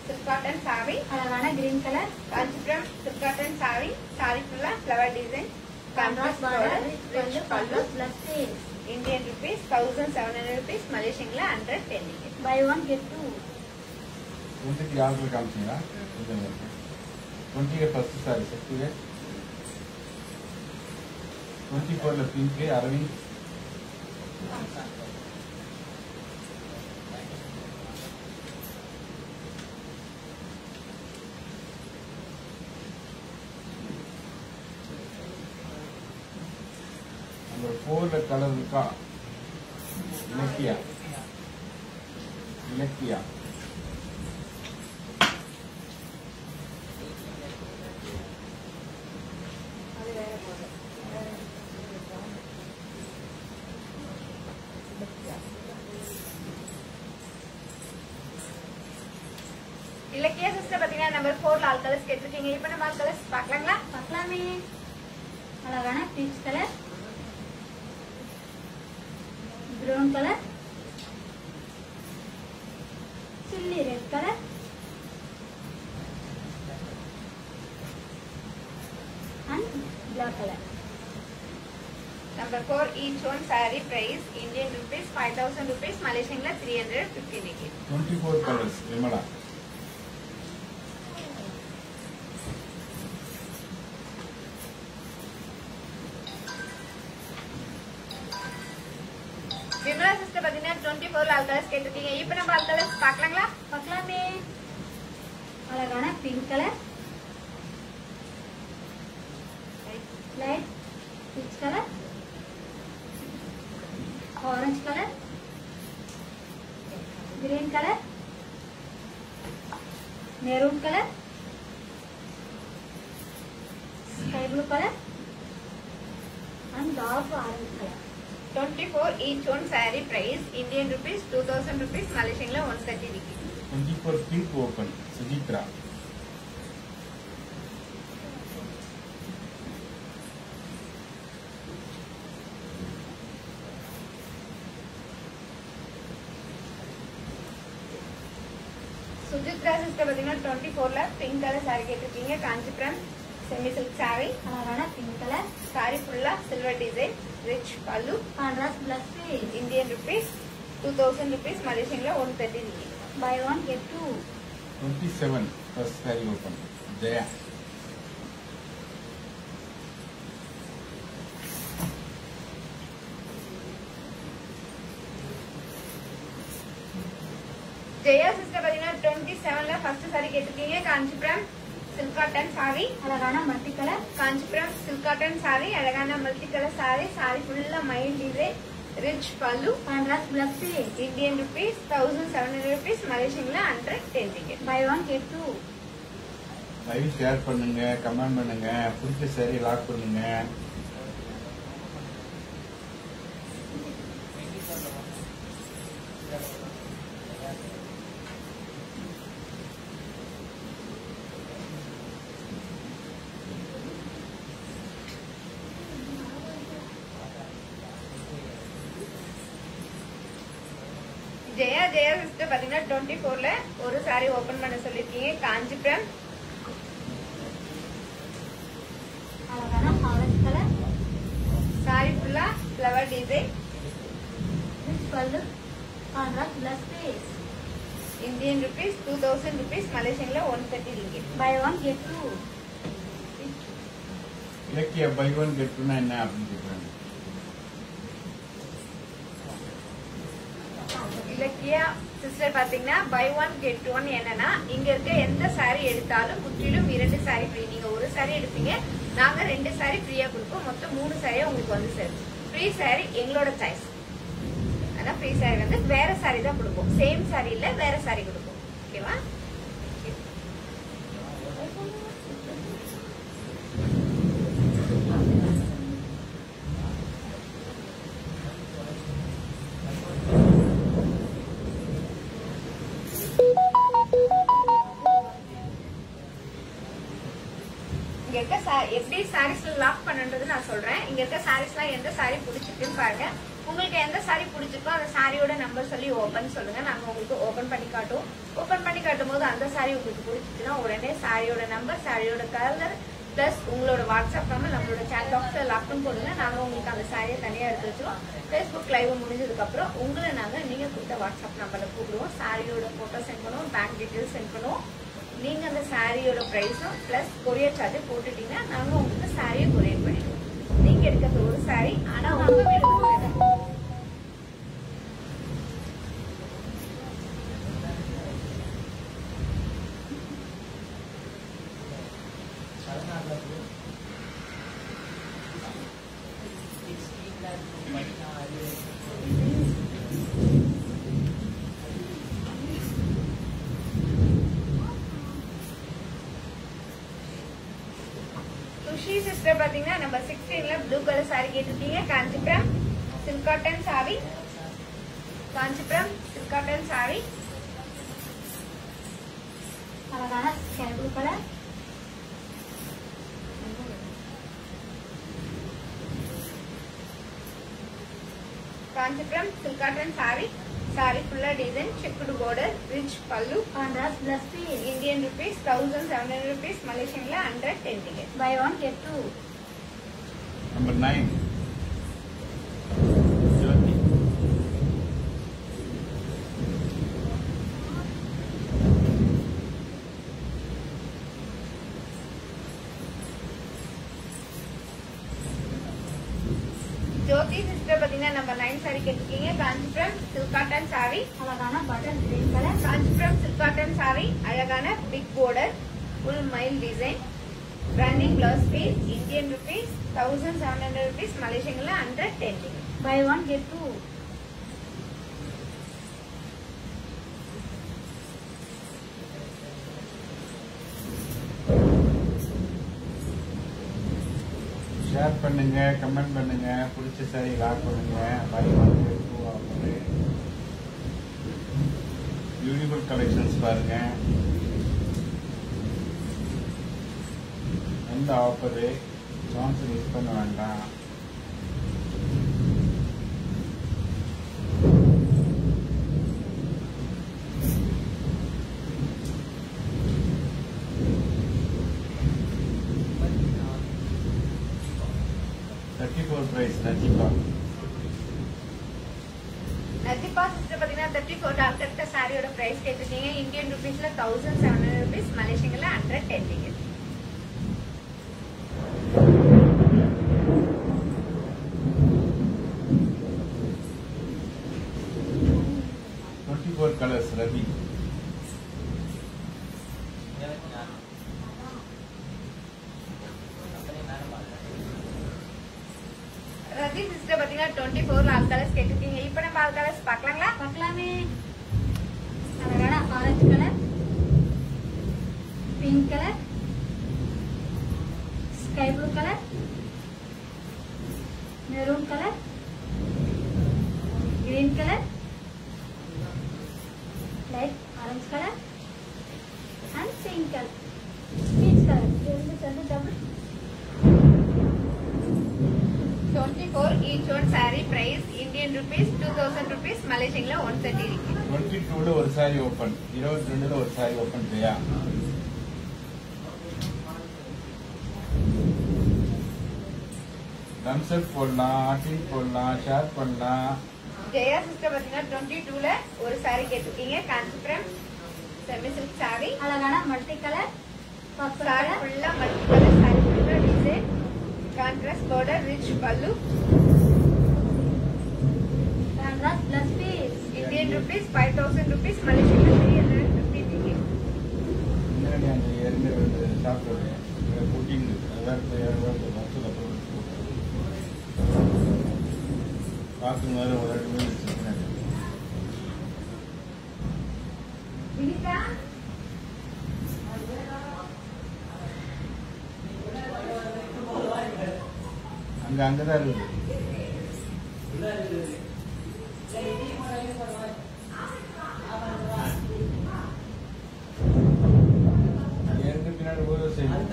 silk cotton sorry. அழகான green colour, Kanchipuram silk cotton sorry. Sorry ஃபுல்லா flower design, contrast border, rich pallu. Plus piece. Indian rupees 1700 rupees, மலேசியன்ல 110 ringgit. Buy 1 get 2. 23 ஆர்டர் காமிச்சிங்களா? 20ல ஃபர்ஸ்ட் சாரி செக்டிவே. 24ல பிங்க் அரவிந்த். நம்பர் 4ல கலர் இருக்கா? இலக்கியா. இலக்கியா இலக்கியா சிஸ்டர் பாத்தீங்கன்னா நம்பர் 4ல ஆல் கலர்ஸ் கேட்டிருக்கீங்க. இப்ப நம்ம ஆல் கலர்ஸ் பார்க்கலாங்களா? பார்க்கலாமே. அழகான peach colour, brown colour, chilli red colour, and black colour. Number 4 each one saree price Indian rupees 5000 rupees, மலேசியன்ல 350 ringgit. 24 colours Vimala. Vimala sister பாத்தீங்கன்னா 24ல ஆல் கலர்ஸ் கேட்டிருக்கீங்க. இப்ப நம்ம ஆல் கலர்ஸ் பார்க்கலாங்களா? பார்க்கலாமே. அழகான pink colour, light peach colour, orange colour, green color, maroon color, sky blue color, and dark orange color. 24 each one saree price Indian rupees 2000 rupees, Malaysian la 130 rupees. 24 pink open, Sujitra. Suchitra sister பாத்தீங்கன்னா 24ல pink colour saree கேட்டிருக்கீங்க. Kanchipuram semi silk saree, அழகான pink color, saree ஃபுல்லா silver design, rich பல்லு, contrast plus piece. Indian rupees 2000 rupees, மலேசியன்ல 130 rupees. Buy one get two. 27 first saree open, Jaya. Jaya sister பாத்தீங்கன்னா 27ல first saree கேட்டிருக்கீங்க. Kanchipuram silk cotton saree, அழகான multi color, Kanchipuram silk cotton saree, அழகான multi colour saree, saree ஃபுல்லா mind design, rich பல்லு, contrast plus piece. Indian rupees 1700 rupees, மலேசியன்ல 110 rupees. Buy one get two. Live share பண்ணுங்க, comment பண்ணுங்க, பிடிச்ச saree lock பண்ணுங்க. Jaya sister பாத்தீங்கன்னா 24ல ஒரு saree ஓபன் பண்ண சொல்லிருக்கீங்க. காஞ்சிபுரம் அழகான orange color, saree ஃபுல்லா flower design, rich pallu, contrast plus piece. Indian rupees 2000 rupees, மலேசியன்ல 130 rupees. Buy one get two. இலக்கிய பை ஒன் கெட் டூனா என்ன அப்படின்னு கேட்குறாங்க. இலக்கியா சிஸ்டர் பாத்தீங்கன்னா பை ஒன் கெட் ஒன் என்னன்னா, இங்க இருக்க எந்த saree எடுத்தாலும் முற்றிலும் 2 saree ஃப்ரீ. நீங்க ஒரு saree எடுப்பீங்க, நாங்க 2 saree ஃப்ரீயா கொடுப்போம். மொத்தம் 3 saree உங்களுக்கு வந்து சேரும். ஃப்ரீ saree எங்களோட சாய்ஸ். ஆனா ஃப்ரீ saree வந்து வேற saree தான் கொடுப்போம். சேம் saree இல்ல, வேற saree கொடுப்போம். ஓகேவா? இங்க இருக்க எப்படி சாரீஸ்ல லாக் பண்ணுன்றது நான் சொல்றேன். இங்க இருக்க சாரீஸ்லாம் எந்த saree பிடிச்சிருக்குன்னு பாருங்க. உங்களுக்கு எந்த saree பிடிச்சிருக்கோ அந்த சாரியோட நம்பர் சொல்லி ஓபன் சொல்லுங்க. நாங்க உங்களுக்கு ஓபன் பண்ணி காட்டுவோம். ஓபன் பண்ணி காட்டும் போது அந்த saree உங்களுக்கு பிடிச்சிச்சுன்னா உடனே சாரியோட நம்பர், சாரியோட கலர் பிளஸ் உங்களோட வாட்ஸ்அப் நம்பர் நம்மளோட சேட் பாக்ஸ்ல லாக்னு போடுங்க. நாங்க உங்களுக்கு அந்த சாரியை தனியா எடுத்து வச்சிருவோம். ஃபேஸ்புக் லைவ் முடிஞ்சதுக்கு அப்புறம் உங்களை நாங்க நீங்க கொடுத்த வாட்ஸ்அப் நம்பர்ல கூப்பிடுவோம். சாரியோட போட்டோ சென்ட் பண்ணுவோம், பேங்க் டீடைல்ஸ் சென்ட் பண்ணுவோம். நீங்க அந்த சாரியோட பிரைஸும் பிளஸ் கொரியர் சார்ஜ் போட்டுட்டீங்கன்னா நாங்க உங்களுக்கு சாரியை கொரியர் பண்ணிடுவோம். நீங்க எடுக்கிறது ஒரு சாரி, ஆனா உங்க வீடு சிஸ்டர் பாத்தீங்கன்னா நம்பர் 16ல ப்ளூ கலர் saree கேட்டிருக்கீங்க. Kanchipuram silk cotton saree, Kanchipuram silk cotton saree, அழகான sky blue color, Kanchipuram silk cotton saree, saree ஃபுல்லா டிசைன், செக்குடு border, ரிச் பல்லு, contrast plus piece. Indian rupees 1700 rupees, மலேசியன்ல 110 rupees. Buy one get two. Number 9 ஜோதி. ஜோதி sister பாத்தீங்கன்னா number 9 saree கேட்டிருக்கீங்க. Kanchipuram silk cotton saree, அழகான button green color, Kanchipuram silk cotton saree, அழகான big border, full mile design, running blouse piece, Indian rupees 1700 rupees, மலேசியன்ல 110 rupees. buy one get two. Share பண்ணுங்க, comment பண்ணுங்க, பிடிச்ச sorry lock பண்ணுங்க. Buy one get two offer. Beautiful collections பாருங்க. எந்த offer chance miss பண்ண வேண்டாம். பிரைஸ் நஜிபா சிஸ்டர் பாத்தீங்கன்னா $34 சாரியோட பிரைஸ் கேட்டிருக்கீங்க. இந்தியன் ருபீஸ்ல 1700 rupees, மலேசியன்ல 110 24 கலர்ஸ் ரவி. ரதி சிஸ்டர் பாத்தீங்கன்னா 24 ஆல் கலர்ஸ் கேட்டிருக்கீங்க. இப்ப நம்ம ஆல் கலர்ஸ் பார்க்கலாங்களா? பார்க்கலாமே. அழகான orange colour, pink colour, sky blue colour, maroon colour, green colour, light orange colour and pink colour, peach colour. இது வந்து double 24 each one saree price Indian rupees 2000 rupees, மலேசியன்ல 130 இருக்கு. 22ல ஒரு சாரி ஓபன், 22ல ஒரு sorry open இல்லையா? Thums அப் போடலாம், ஆர்டின் போடலாம், share பண்ணலாம். ஜெயா சிஸ்டர் பாத்தீங்கன்னா 22ல ஒரு saree கேட்டிருக்கீங்க. Kanchipuram semi silk saree. அழகான multi colour purple saree colour, ஃபுல்லா மல்டி கலர், saree ஃபுல்லா design, contrast border, rich pallu. Contrast plus piece. Indian rupees 5000 rupees, மலேசியன்ல 350 இருக்கு. முன்னாடி அந்த ஏற்கனவே சாப்பிட்டு குக்கிங் அதான் வருஷத்துல பார்க்கும் போது ஒரு 2 மினிட்ஸ் வினிதா அங்கதான் இருக்குது. ஏற்கனவே பின்னாடி போய் செய்யும்.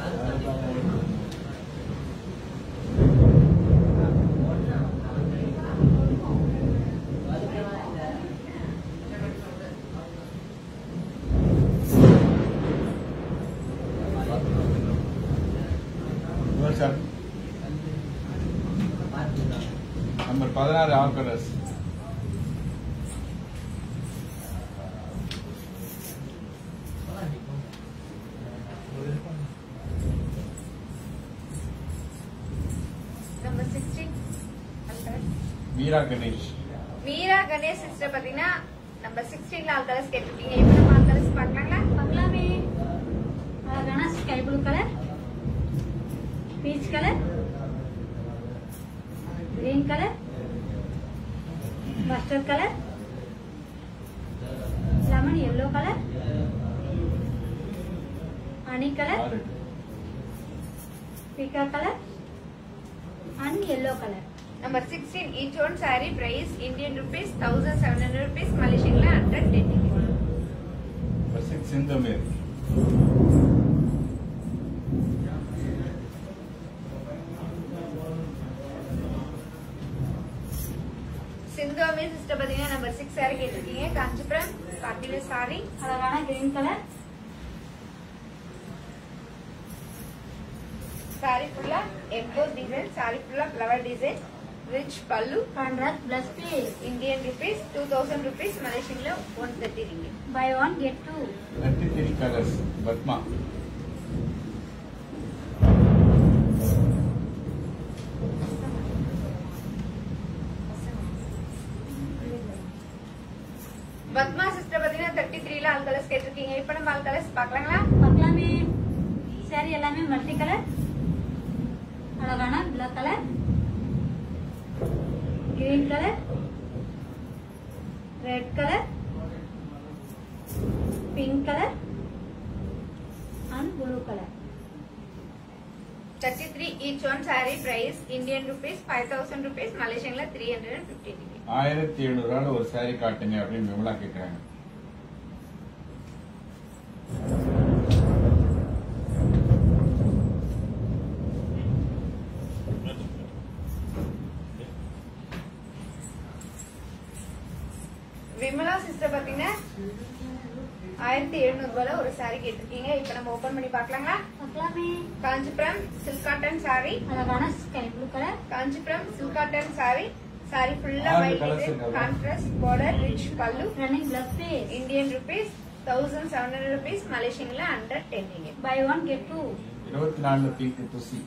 Number 16 all colours. Number 16 Meera Ganesh. Meera Ganesh sister பாத்தீங்கன்னா நம்பர் 16ல ஆல் கலர்ஸ் கேட்டிருக்கீங்க. இப்ப நம்ம ஆல் கலர்ஸ் பார்க்கலாங்களா? பார்க்கலாமே. அழகான sky blue colour, peach colour, green colour, mustard colour, lemon yellow colour, honey colour, பீக்கா colour and yellow colour. Number 16 each one saree price Indian rupees 1700 rupees, மலேசியன்ல 110 இருக்கு. நம்பர் 6 சிந்தமேர். சிந்துவாமி சிஸ்டர் பாத்தீங்கன்னா நம்பர் 6 saree கேட்டிருக்கீங்க. காஞ்சிபுரம் காட்டில saree. அழகான green colour, saree ஃபுல்லா எம்போஸ் டிசைன், saree ஃபுல்லா flower design, rich pallu. Contrast plus piece. Indian rupees 2000 rupees, மலேசியன்ல 130 இருக்கு. Buy one get two. 33 colours. Padma. Padma sister பாத்தீங்கன்னா 33ல ஆல் கலர்ஸ் கேட்டிருக்கீங்க. இப்ப நம்ம ஆல் கலர்ஸ் பார்க்கலாங்களா? பார்க்கலாமே. சாரி எல்லாமே மல்டி கலர், அழகான black colour, green colour, red colour, pink colour and blue colour. 33 each one saree price Indian rupees 5000 rupees, Malaysian la 350 ringgit. 1700 ஒரு saree காட்டுங்க அப்படின்னு விமலா கேக்குறாங்க. விமலா சிஸ்டர் பாத்தீங்கன்னா 1700 ரூபாயில ஒரு saree கேட்டிருக்கீங்க. இப்ப நம்ம ஓபன் பண்ணி பார்க்கலாங்களா? பார்க்கலாமே. காஞ்சிபுரம் சில்க் காட்டன் saree, அழகான sky blue colour. Kanchipuram silk cotton saree, saree ஃபுல்லா ஆறு white colours design, இருக்கு. contrast border, rich pallu, running plus piece. Indian rupees 1700 rupees, Malaysian la under 10 ringgit. Buy 1 get 2. 24 pink துசி.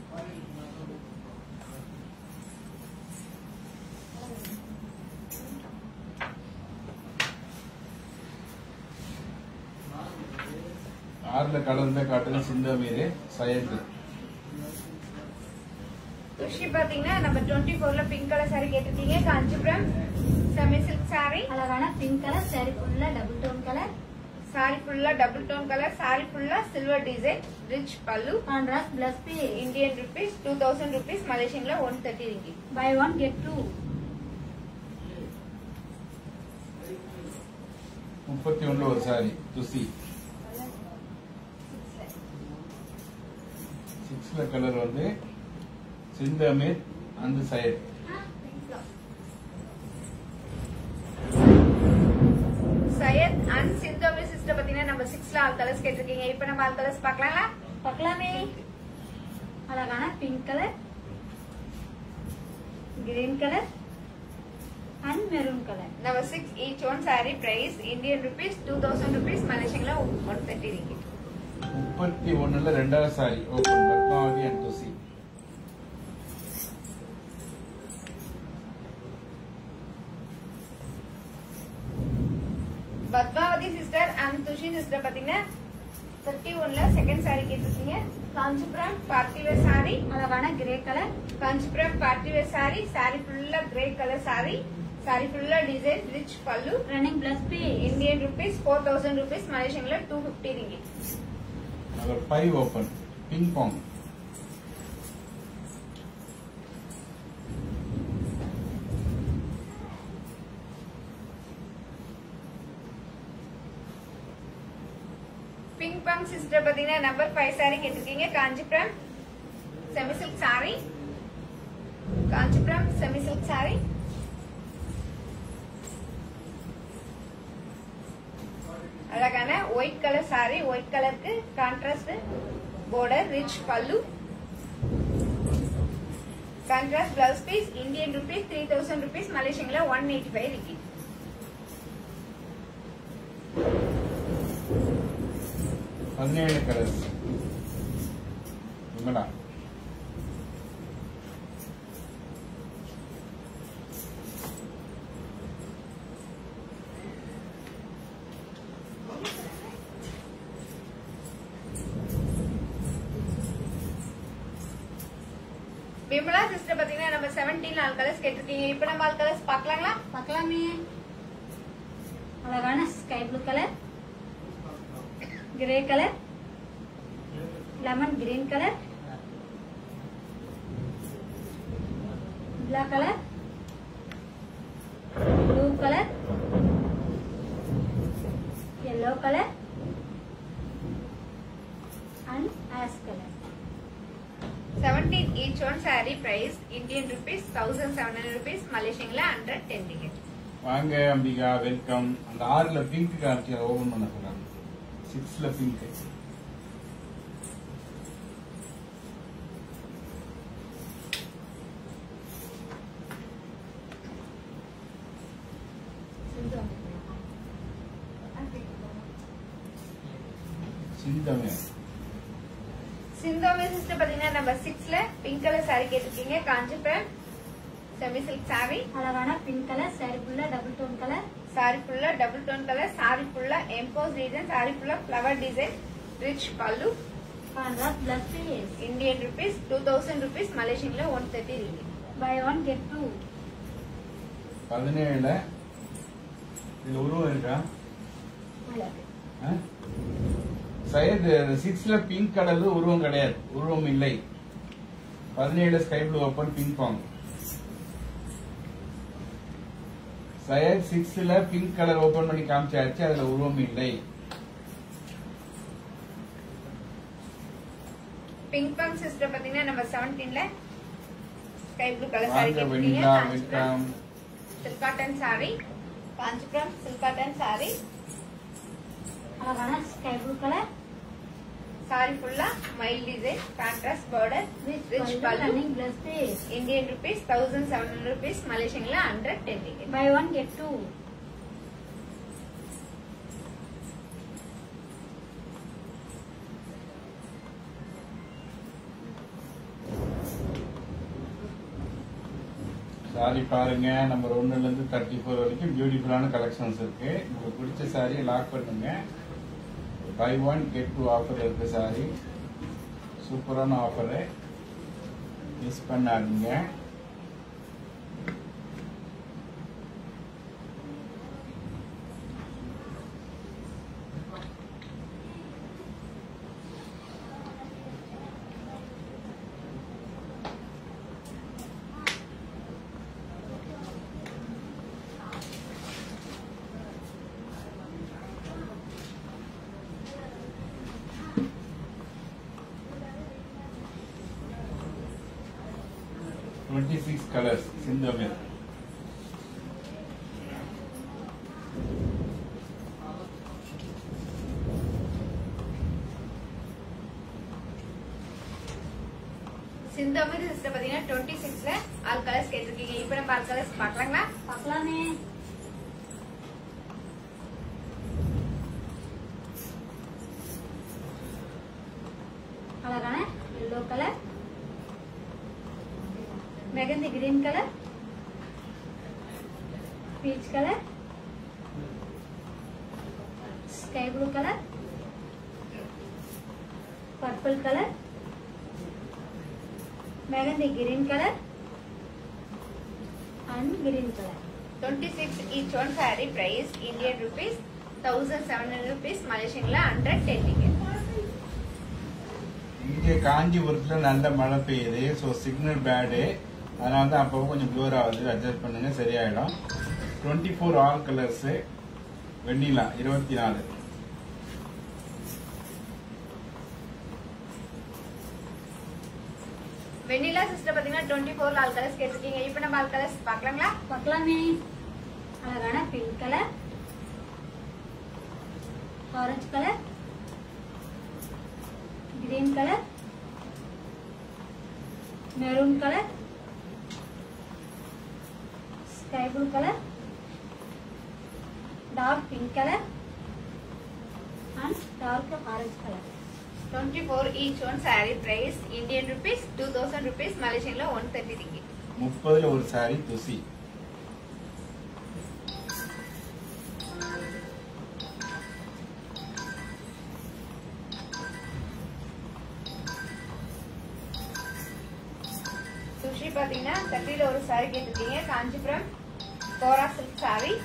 ஆறுல கலர்ல காட்டுங்க சிந்தாமீரே சையத். துஷி பாத்தீங்கன்னா நம்ம 24ல பிங்க் கலர் saree கேட்டிருக்கீங்க. காஞ்சிபுரம் செமி சில்க் saree, அழகான பிங்க் கலர் saree ஃபுல்லா டபுள் டோன் கலர். saree ஃபுல்லா டபுள் டோன் கலர், saree ஃபுல்லா silver design, rich pallu, contrast plus piece. Indian rupees 2000 rupees, Malaysian la 130 ringgit. Buy 1 get 2. 31 ஒரு saree துசி. 6ல colour வந்து சிந்தாமீர் அந்த Syed. Syed and சிந்தோமி sister பாத்தீங்கன்னா நம்ம 6ல all colours கேட்டிருக்கீங்க. இப்ப நம்ம ஆல் கலர்ஸ் பார்க்கலாங்களா? பார்க்கலாமே. அழகான pink colour, green colour and maroon colour. நம்ம 6 each one saree price Indian rupees 2000 rupees, Malaysian la 130 ringgit. 31ல ரெண்டாவது saree open Padmavathi and Thusi. Padmavathi sister and Thushi sister பாத்தீங்கன்னா 31ல செகண்ட் saree கேட்டிருக்கீங்க. காஞ்சிபுரம் பார்ட்டி வேர் saree, அழகான grey colour. Kanchipuram party wear saree, saree ஃபுல்லா grey colour saree, saree ஃபுல்லா design, rich pallu, running plus piece. Indian rupees 4000 rupees, Malaysian la 250 ringgit. Number 5 open Ping Pang. Pink பாங் sister பாத்தீங்கன்னா number 5 saree கேட்டிருக்கீங்க. Kanchipuram semi silk saree, Kanchipuram semi silk saree, அழகான white colour saree, white கலருக்கு contrast border, rich pallu, contrast blouse piece, Indian rupees 3000 rupees, Malaysian la 185 ringgit. பதினேழு colours Vimala. Vimala sister பாத்தீங்கன்னா நம்ம 17 all colours கேட்டிருக்கீங்க. இப்ப நம்ம ஆல் கலர்ஸ் பார்க்கலாங்களா? பார்க்கலாமே. அழகான sky blue colour, grey colour, lemon green colour, black colour, blue colour, yellow colour and ash colour. 17 each one saree price Indian rupees 1700 rupees, Malaysian la 110 ringgit. வாங்க Ambika welcome. அந்த 6ல pink காமிச்சு open பண்ண சொல்றாங்க. 6ல pink. சிந்தமே சிந்தோமி sister பாத்தீங்கன்னா நம்ம 6ல pink colour saree கேட்டிருக்கீங்க. Kanchipuram semi silk saree, அழகான pink colour saree ஃபுல்லா டபுள் டோன் கலர். saree ஃபுல்லா டபுள் டோன் கலர், saree ஃபுல்லா எம்போஸ் டிசைன், saree ஃபுல்லா flower design, rich pallu, contrast plus piece. Indian rupees 2000 rupees, Malaysian la 130 ringgit. Buy 1 get 2. 17ல இதுல உருவம் இருக்கா? Syed 6ல pink colour உருவம் கிடையாது, உருவம் இல்லை. 17 sky blue open Pink Pang. Size 6ல பிங்க் கலர் ஓபன் பண்ணி காமிச்சாச்சு, அதுல உருவம் இல்லை. பிங்க் பாங் சிஸ்டர் பாத்தீங்கன்னா நம்பர் 17ல ஸ்கை ப்ளூ கலர் சாரி வாங்க கேட்டிருக்கீங்க. Vennila welcome. Silk cotton saree, Kanchipuram silk cotton sorry. அழகான ஸ்கை ப்ளூ கலர் சாரி ஃபுல்லா மைல் design, contrast border, rich pallu. Running blouse Indian rupees 1700 rupees, Malaysian la 110 ringgit. Buy 1 get 2. Saree பாருங்க, நம்பர் 1ல இருந்து 34 வரைக்கும் பியூட்டிஃபுல்லான கலெக்ஷன்ஸ் இருக்கு. உங்களுக்கு பிடிச்ச சாரியை லாக் பண்ணுங்க. பை 1 கெட் 2 ஆஃபர் இருக்கு. சாரி சூப்பரான ஆஃபரு, மிஸ் பண்ணாதீங்க. Six colors, Sindhamir. சிந்தமிர் சிஸ்டர் பாத்தீங்கன்னா 26ல ஆல் கலர்ஸ் கேட்டிருக்கீங்க. இப்போ நம்ம ஆல் கலர்ஸ் பார்க்கலாங்களா? பார்க்கலாமே. அழகான yellow colour, mehndi green colour, peach colour, sky blue colour, purple colour, mehndi green colour and green color. 26 each one saree price Indian rupees 1700 rupees, Malaysian la 110 ringgit. இங்கே காஞ்சிபுரத்துல நல்ல மழை பெய்யுது. ஸோ சிக்னல் பேடு, அதனால தான் அப்போ கொஞ்சம் ப்ளூர் ஆகுது. அட்ஜஸ்ட் பண்ணுங்க, சரியாயிடும். 24 ஆல் கலர்ஸ், வெண்ணிலா 24. வெண்ணிலா சிஸ்டர் பாத்தீங்கன்னா 24 ஆல் கலர்ஸ் கேட்டிருக்கீங்க. இப்போ நம்ம ஆல் கலர்ஸ் பார்க்கலாங்களா? பார்க்கலாமே. அழகான pink colour, orange colour, green colour, maroon colour, sky blue colour, dark pink colour and dark orange colour. 24 each one saree price Indian rupees 2000 rupees, Malaysian la 130 ringgit. 30ல ஒரு சாரி துசி. சுஷி பாத்தீங்கன்னா 30ல ஒரு saree கேட்டிருக்கீங்க. Kanchipuram kora silk saree,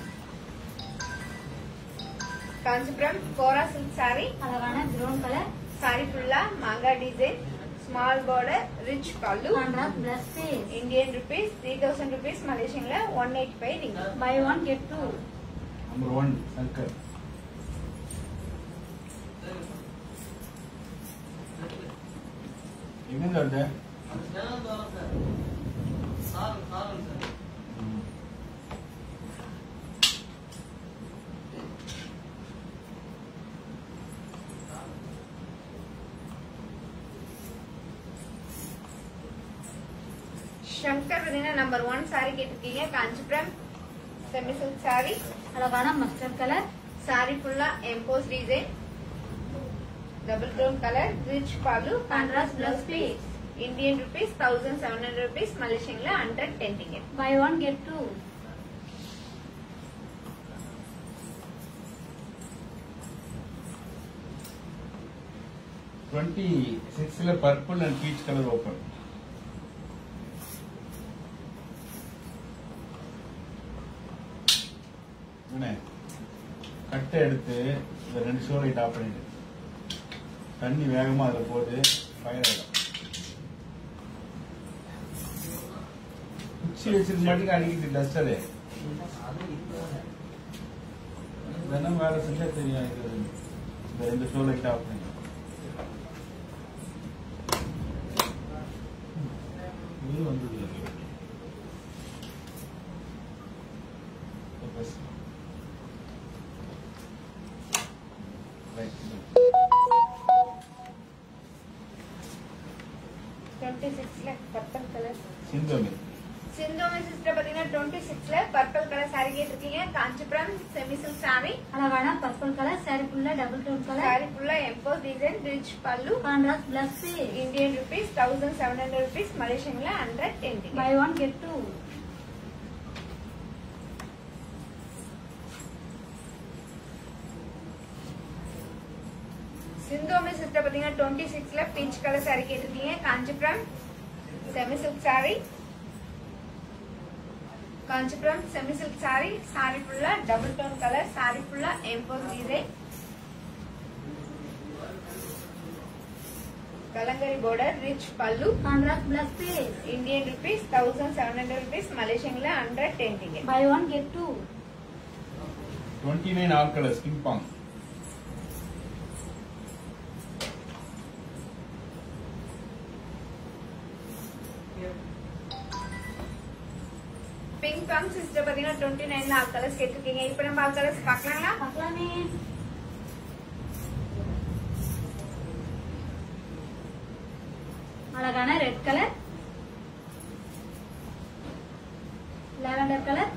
Kanchipuram kora silk saree. அழகான brown colour, saree ஃபுல்லா மாங்கா design, small border, rich pallu. Contrast plus piece. Indian rupees 3000 rupees, Malaysian la 185 ringgit. Buy 1 get 2. Number 1 Shankar. எங்க வருது? சங்கர் பாத்தீங்கன்னா நம்பர் 1 saree கேட்டிருக்கீங்க. காஞ்சிபுரம் செமி சில்க் saree, அழகான மஸ்டர்ட் கலர், saree ஃபுல்லா emboss design, double tone colour, rich pallu, contrast plus piece. Indian rupees 1700 rupees, Malaysian la 110 ringgit. Buy 1 get 2. Twenty 26ல purple and peach colour open. கட்டை எடுத்து இந்த 2 show light off பண்ணிடு. தண்ணி வேகமா அதில் போட்டு ஃபயர் ஆகிடும். குச்சி வச்சிருக்க மாட்டேங்க அடிக்கிட்டு டஸ்டரு தினம் வேலை செஞ்சா தெரியும். இது இந்த 2 ஷோ லைட் ஆஃப் பண்ணி இது வந்தது purple colour Sinthomi Sinthomi sister பாத்தீங்கன்னா 26ல பர்பிள் கலர் சாரி கேட்டிருக்கீங்க. Kanchipuram semi silk sorry. அழகான பர்பிள் கலர் சாரி ஃபுல்லா டபுள் டோன் கலர். சாரி ஃபுல்லா emboss design rich pallu. Contrast plus Indian rupees 1700 rupees. மலேசியன்ல 110. Buy 1 get 2. சிந்தோமி சிஸ்டர் பாத்தீங்கன்னா 26ல பீச் கலர் சாரி கேட்டிருக்கீங்க. Kanchipuram semi silk saree. Kanchipuram semi silk sorry. Sorry ஃபுல்லா double tone colour. Saree ஃபுல்லா emboss design. Kalamkari border rich pallu. Contrast plus Indian rupees 1700 rupees. மலேசியன்ல 110. Buy 1 get 2. 29 all colors ping pong. Ping பாங் sister பாத்தீங்கன்னா 29ல all colours கேட்டிருக்கீங்க. இப்போ நம்ம all colours பார்க்கலாங்களா? பார்க்கலாமே. அழகான red colour, lavender colour,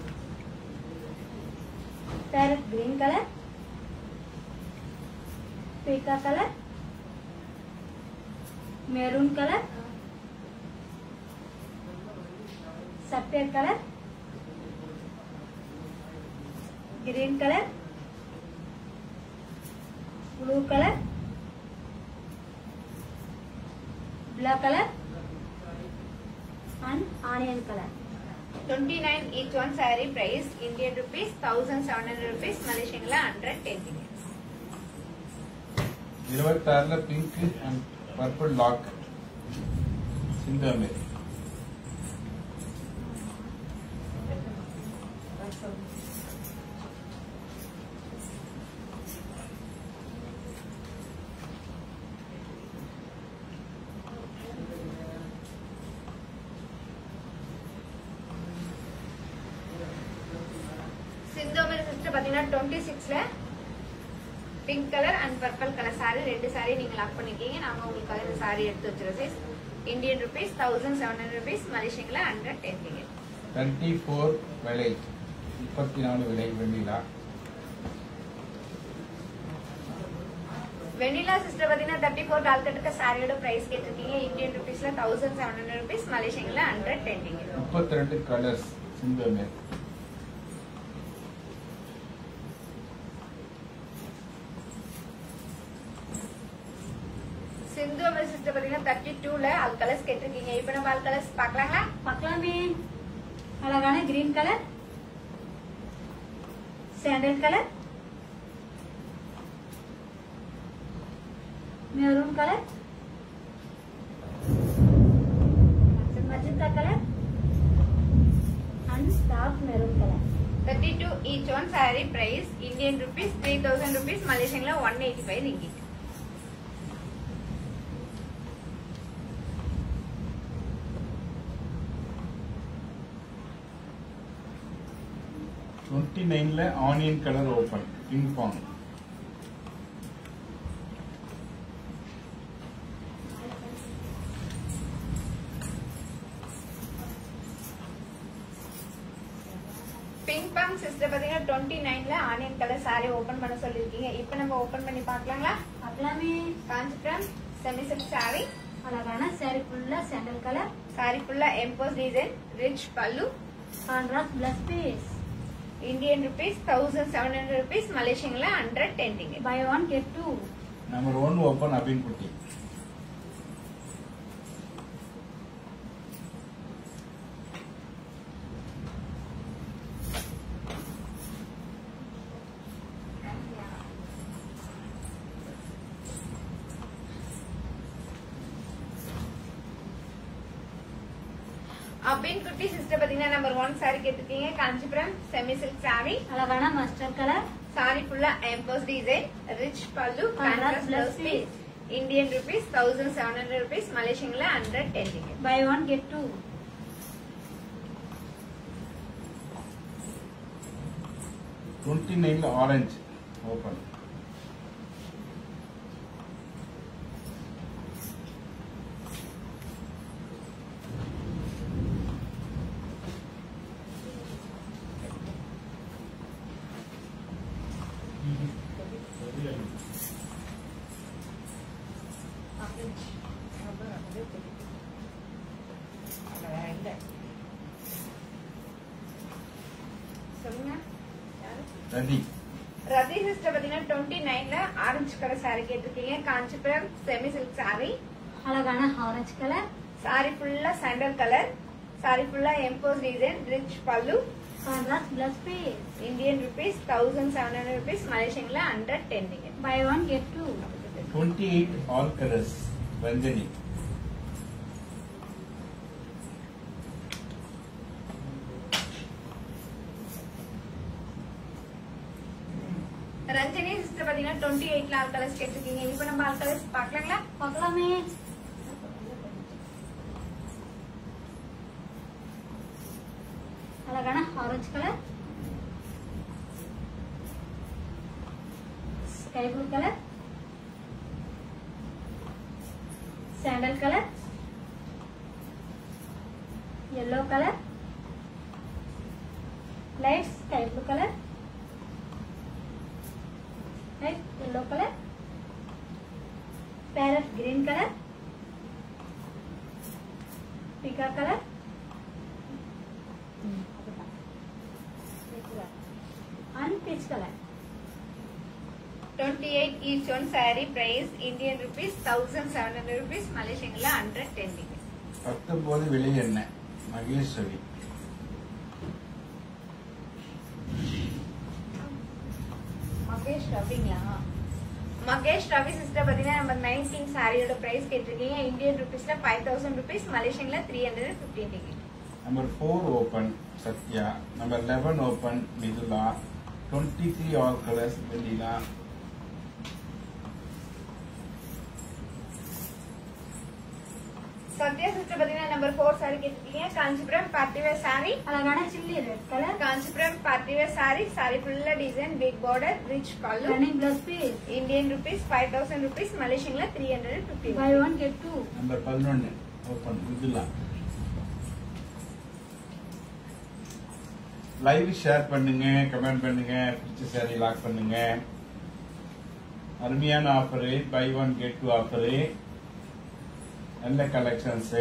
parrot green colour, பீக்கா கலர், மெரூன் கலர், சஃபேர் colour, green colour, blue colour, black colour and onion color. 29 each one saree price Indian rupees 1700 rupees. மலேசியன்ல 110. 26ல pink and purple lock Sinthomi. Sinthomi sister பாத்தீங்கன்னா 26ல pink colour and purple colour saree 2 saree நீங்க lock பண்ணிருக்கீங்க. நாம உங்களுக்காக இந்த சாரி எடுத்து வச்சிருக்கோம். Size Indian rupees 1700 rupees. மலேசியன்ல 110. 34 விலை 34 விலை வெண்ணிலா. வெண்ணிலா சிஸ்டர் பாத்தீங்கன்னா 34 டால் கட்டுக்க சாரியோட பிரைஸ் கேட்டிருக்கீங்க. இந்தியன் ருபீஸ்ல 1700 rupees. மலேசியன்ல 110. 32 கலர்ஸ் சிந்தோமி. சிந்தோமி சிஸ்டர் பாத்தீங்கன்னா 32ல ஆல் கலர்ஸ் கேட்டிருக்கீங்க. இப்போ நம்ம ஆல் கலர்ஸ் பார்க்கலாங்களா? பார்க்கலாமே. அழகான green colour, sandal colour, maroon colour, magenta colour and dark maroon colour. 32 each one saree price Indian rupees 3000 rupees. மலேசியன்ல 185 ringgit. ல onion colour open Ping Pang. Pink பாங் சிஸ்டர் பாத்தீங்கன்னா 29ல ஆனியன் கலர் saree ஓபன் பண்ண சொல்லிருக்கீங்க. இப்போ நம்ம open பண்ணி பார்க்கலாங்களா? பார்க்கலாமே. Kanchipuram semi silk saree. அழகான சாரி ஃபுல்லா சாண்டல் கலர், saree ஃபுல்லா emboss design rich pallu. Contrast plus piece. Indian rupees 1700 rupees. மலேசியன்ல 110. Buy 1 get 2. Number 1 open Abin Kutty. அப்படின்னு குட்டி சிஸ்டர் பாத்தீங்கன்னா நம்பர் 1 சாரி கேட்டிருக்கீங்க. Kanchipuram semi silk sorry. அழகான மஸ்டர்ட் கலர். சாரி ஃபுல்லா emboss design, rich pallu, contrast blouse piece. Indian rupees 1700 rupees, மலேசியன்ல 110. Buy one get two. Orange open. Rathi sister பாத்தீங்கன்னா 29ல orange colour sorry கேட்டிருக்கீங்க. Kanchipuram semi silk sorry. அழகான ஆரஞ்சு கலர். சாரி ஃபுல்லா sandal colour. Saree ஃபுல்லா emboss design, rich pallu, contrast blouse piece. Indian rupees 1700 rupees, மலேசியன்ல 110. Buy one get two. 28 all colors ரஞ்சனி. Ranjani sister பாத்தீங்கன்னா 28ல ஆல் கலர்ஸ் கேட்டிருக்கீங்க. இப்ப நம்ம ஆல் கலர்ஸ் பாக்கலாங்களா? பார்க்கலாமே. அழகான orange colour, sky blue colour, sandal colour, yellow colour, light sky blue colour, light yellow colour, parrot green colour, पीका colour, and peach color. 28 each one saree price Indian rupees 1700 rupees, மலேசியன்ல 110. 19 விலை என்ன? மகேஸ்வரி. மகேஷ் ரவிங்களா? Mahesh Ravi sister பாத்தீங்கன்னா number 19 சாரியோட price கேட்டிருக்கீங்க. Indian ருபீஸ்ல 5000 rupees, மலேசியன்ல 315. Number 4 open Sathya. Number 11 open Mithula. 23 all colours Vennila. Sathya sister பாத்தீங்கன்னா நம்பர் 4 சாரி கேட்டிருக்கீங்க. Kanchipuram party wear sorry. அழகான chilli red colour. Kanchipuram party wear sorry. Sorry ஃபுல்லா design, big border, rich pallu, running plus piece. Indian rupees 5000 rupees, மலேசியன்ல 350. Buy one get two. Number 11 open Mithula. Live share பண்ணுங்க, comment பண்ணுங்க, பிடிச்ச sorry lock பண்ணுங்க. அருமையான offer, buy one get two offer. நல்ல collections,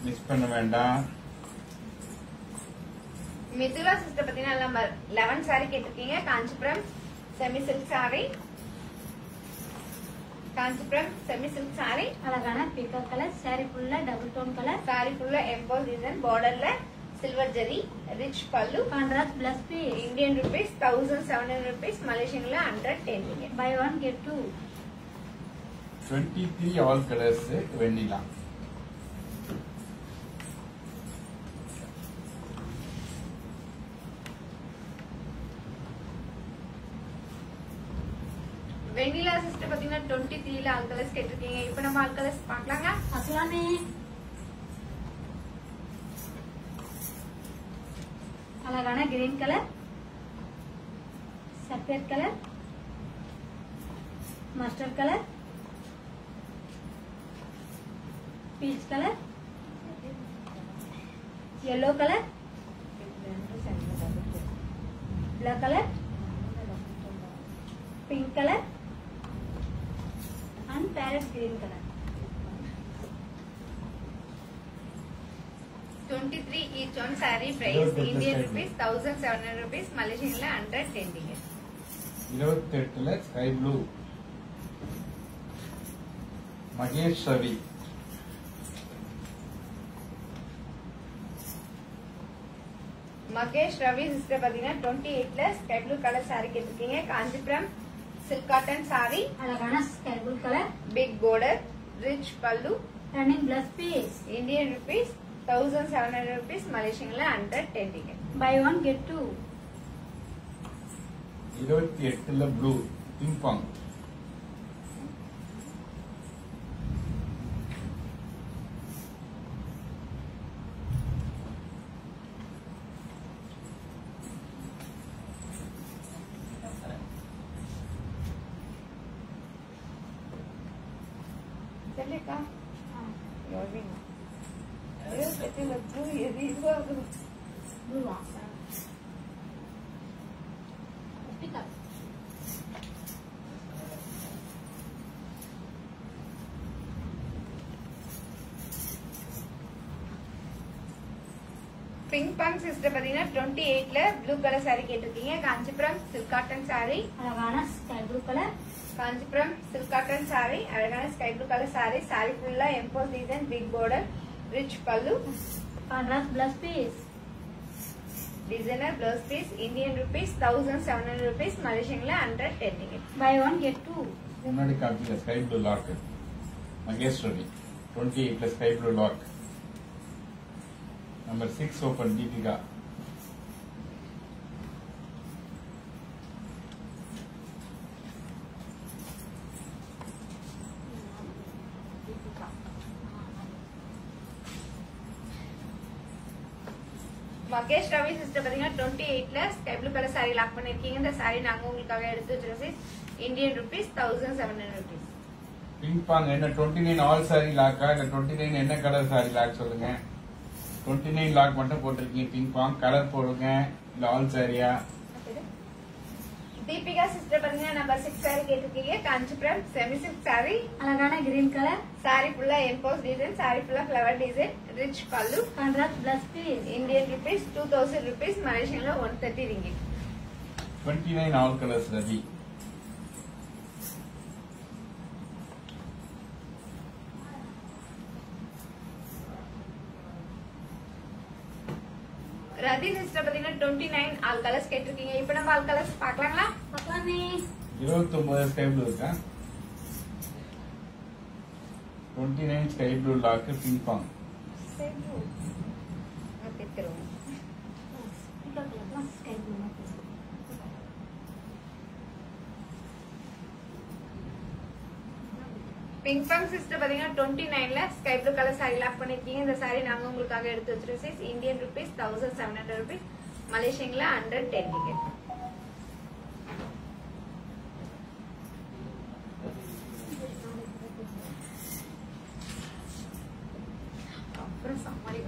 miss பண்ண வேண்டாம். மிதுலா சிஸ்டர் பாத்தீங்கன்னா நம்பர் 11 சாரி கேட்டிருக்கீங்க. Kanchipuram semi silk saree. Kanchipuram semi silk sorry. அழகான பீக்கா கலர். சாரி ஃபுல்லா டபுள் டோன் கலர். சாரி ஃபுல்லா எம்போஸ் டிசைன், பார்டர்ல silver zari, rich pallu, contrast plus piece. Indian rupees 1700 rupees, மலேசியன்ல 110. Buy one get two. 23 all colours Vennila. Vennila sister பாத்தீங்கன்னா 23ல ஆல் கலர்ஸ் கேட்டிருக்கீங்க. இப்ப நம்ம ஆல் கலர்ஸ் பாக்கலாங்க. பார்க்கலாமே. அழகான கிரீன் கலர், சஃபேட் colour, mustard colour, peach colour, yellow colour, black colour, pink colour and parrot green colour. 23 each one saree price Indian rupees 1700 rupees, மலேசியன்ல 110. 28ல sky blue Mahesh Ravi. Mahesh Ravi sister பாத்தீங்கன்னா 28ல ஸ்கை ப்ளூ கலர் சாரி கேட்டிருக்கீங்க. Kanchipuram silk cotton sorry. அழகான sky blue colour. Big border, rich pallu, running plus piece. Indian rupees 1700 rupees. Malaysian la under 10 ticket. Buy one get two. 28 blue Pink Pang. चलेगा योरिंग ये कहते लगू ये दीवा Blue one. Pick up. Pink பாங் sister பாத்தீங்கன்னா 28ல ப்ளூ கலர் saree கேட்டிருக்கீங்க. Kanchipuram silk cotton saree. அழகான sky blue colour. Kanchipuram silk cotton saree. அழகான sky blue colour saree. saree ஃபுல்லா emboss design, big border, rich pallu. Contrast blouse piece. Designer blouse piece. Indian rupees 1700 rupees. Malaysian la under 10 ticket. Buy one get two. முன்னாடி காட்டில sky blue lock Maheswari 28ல sky blue lock. Number 6 open Deepika. Mahesh Ravi sister பாத்தீங்கன்னா 28ல sky blue colour saree lock பண்ணிருக்கீங்க. இந்த saree நாங்க உங்களுக்காக எடுத்து வச்சிருக்கோம். Indian rupees 1700 rupees. பிங்க் பாங் என்ன 29 ஆல் சாரி லாக்கா இல்ல 29 என்ன கலர் சாரி லாக் சொல்லுங்க. 29 லாக் மட்டும் போட்டிருக்கீங்க. பிங்க் பாங் கலர் போடுங்க இல்ல ஆல் சாரியா? தீபிகா சிஸ்டர் பாத்தீங்கன்னா நம்பர் 6 saree கேட்டிருக்கீங்க. Kanchipuram semi silk saree. அழகான கிரீன் கலர். saree ஃபுல்லா எம்போஸ் டிசைன், saree ஃபுல்லா ஃபிளவர் டிசைன், ரிச் பல்லு. Contrast blouse piece. Indian rupees 2000 rupees. Malaysian la 130 ringgit. 29 all colours ready. Rathi sister பாத்தீங்கன்னா 29 all colours கேட்டிருக்கீங்க. இப்போ நம்ம ஆல் கலர்ஸ் பார்க்கலாங்களா? பார்க்கலாமே. 29 ஸ்கை ப்ளூ இருக்கா? 29 sky blue lock Pink Pang. Okay தருவோம். Pick up the sky blue. Pink Pang sister பாத்தீங்கன்னா 29ல sky blue colour saree lock பண்ணிருக்கீங்க. இந்த saree நாங்க உங்களுக்காக எடுத்து வச்சிருக்கோம். Indian rupees 1700 rupees. Malaysian la under 10 ticket. அப்புறம் சமாளி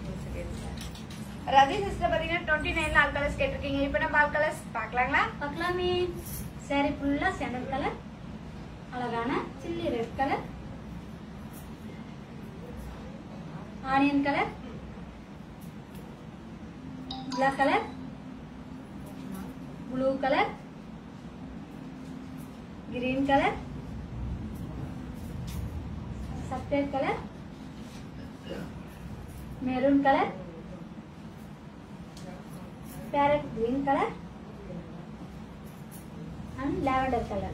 ரதி சிஸ்டர் பாத்தீங்கன்னா 29ல ஆல் கலர்ஸ் கேட்டிருக்கீங்க. இப்போ நம்ம ஆல் கலர்ஸ் பார்க்கலாங்களா? பார்க்கலாமே. saree ஃபுல்லா சாண்டல் கலர். அழகான chilli red colour. Onion colour. black colour. Blue colour. Green colour. சஃபேட் colour. Maroon colour. Parrot green colour and lavender color.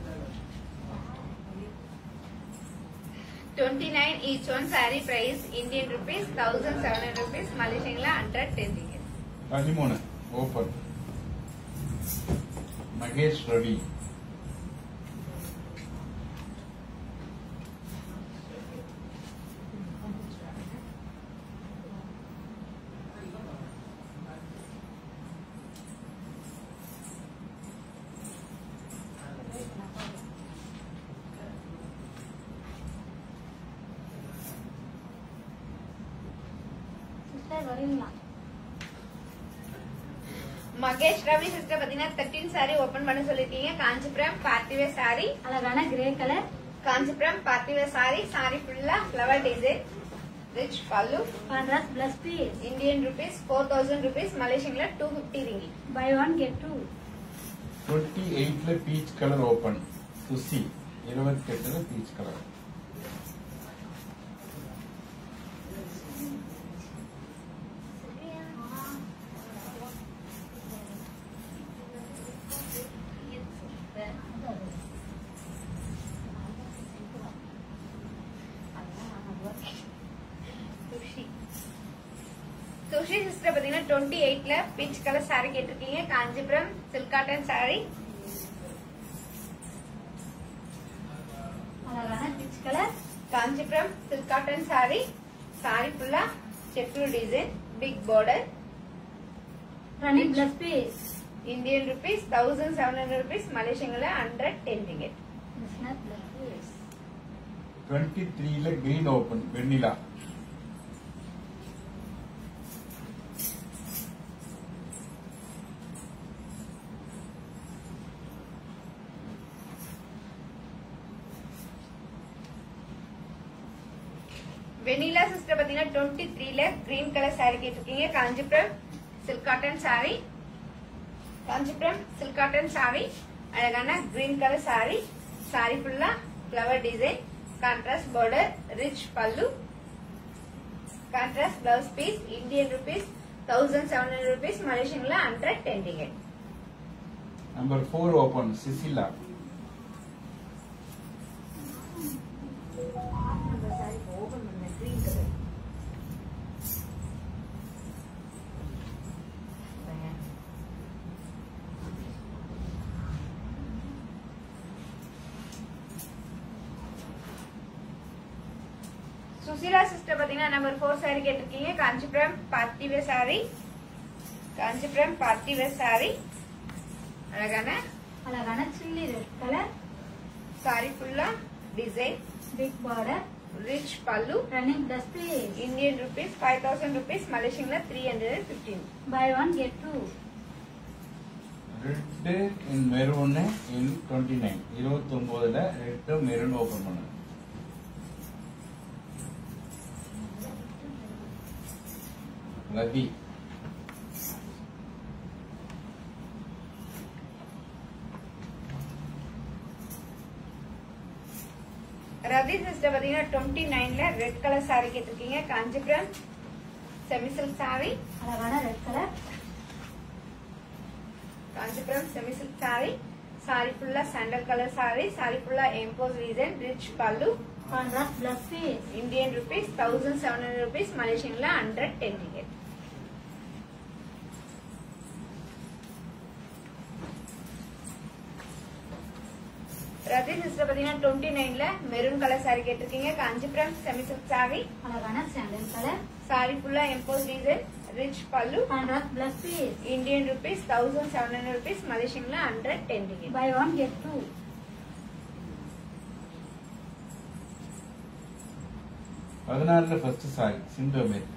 29 each one. Saree price Indian rupees 1700 rupees. Malaysian la under 10 ticket. 13 open Mahesh Ravi. Mahesh Ravi sister பாத்தீங்கன்னா 13 saree open பண்ண சொல்லிருக்கீங்க. Kanchipuram party wear saree. அழகான grey colour. Kanchipuram party wear saree. saree ஃபுல்லா flower design, rich பல்லு. Contrast blouse piece. Indian rupees 4000 rupees. Malaysian la 250 ringgit. Buy one get two. 28ல peach colour open Suchi. 28ல peach colour. 28ல peach colour saree கேட்டிருக்கீங்க. Kanchipuram silk cotton saree. அழகான peach colour. Kanchipuram silk cotton saree. saree ஃபுல்லா checked design, big border. Running plus piece. Indian rupees 1700 rupees, Malaysian 110 ringgit. Business blouse piece. 23ல green open Vennila. Vennila sister பாத்தீங்கன்னா 23ல green colour saree கேட்டிருக்கீங்க. Kanchipuram silk cotton saree. Kanchipuram silk cotton saree. அழகான green colour saree. saree ஃபுல்லா flower design, contrast border, rich pallu, contrast blouse piece. Indian rupees 1700 rupees, மலேசியன்ல 110 ringgit. Number 4 open Sisila. நம்ம saree open பண்ண green colour. Suseela sister பாத்தீங்கன்னா number 4 saree கேட்டிருக்கீங்க. Kanchipuram party wear saree. Kanchipuram party wear saree. அழகான chilli red colour. saree ஃபுல்லா design, big border, rich pallu. Running plus piece. Indian rupees 5000 rupees, மலேசியன்ல 315. Buy one get two. Red இன் maroon இன் 29. 29ல red maroon open பண்ணு. Ravi. Ravi sister பாத்தீங்கன்னா 29ல red colour saree கேட்டிருக்கீங்க. Kanchipuram semi silk saree. அழகான red colour. Kanchipuram semi silk saree. saree ஃபுல்லா sandal colour saree. saree ஃபுல்லா emboss design, rich pallu. Contrast plus piece. Indian rupees 1700 rupees, மலேசியன்ல 110 ringgit. Ravi sister பாத்தீங்கன்னா 29ல மெரூன் கலர் saree கேட்டிருக்கீங்க. Kanchipuram semi silk saree. அழகான sandal colour. saree ஃபுல்லா emboss design, rich pallu. Contrast plus piece. Indian rupees 1700 rupees, மலேசியன்ல 110 ringgit. Buy one get two. 14ல first saree சிந்து அமீர்.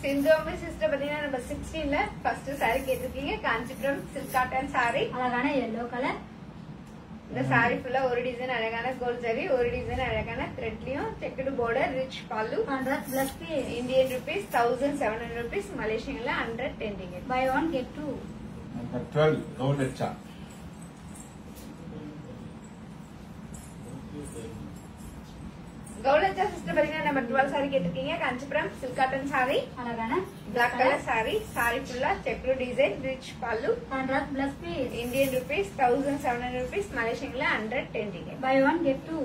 சிந்து Ameer sister பாத்தீங்கன்னா number 16ல first saree கேட்டிருக்கீங்க. Kanchipuram silk cotton saree. அழகான yellow colour. இந்த saree ஃபுல்லா ஒரு design அழகான கோல்ட் ஜரி, ஒரு டிசைன் அழகான த்ரெட்லயும் checked border, rich pallu. Contrast plus piece. Indian rupees 1700 rupees, மலேசியன்ல 110 ringgit. Buy one get two. Number 12 Kaulacha. Kaulacha sister பாத்தீங்கன்னா நம்பர் 12 saree கேட்டிருக்கீங்க. Kanchipuram silk cotton saree. அழகான பிளாக் கலர் saree. saree ஃபுல்லா checked design, rich pallu. Contrast plus piece. Indian rupees 1700 rupees, மலேசியன்ல 110 ringgit. Buy one get two.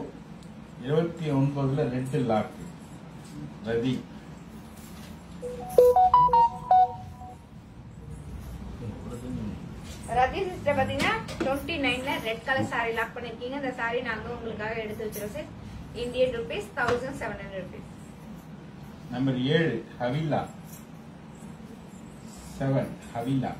29ல red lock Ravi. Ravi sister பாத்தீங்கன்னா 29ல red colour saree lock பண்ணிருக்கீங்க. இந்த saree நாங்க உங்களுக்காக எடுத்து வச்சிருக்கோம் sir. Indian rupees 1700 rupees. Number 7 Havila. 7 Havila.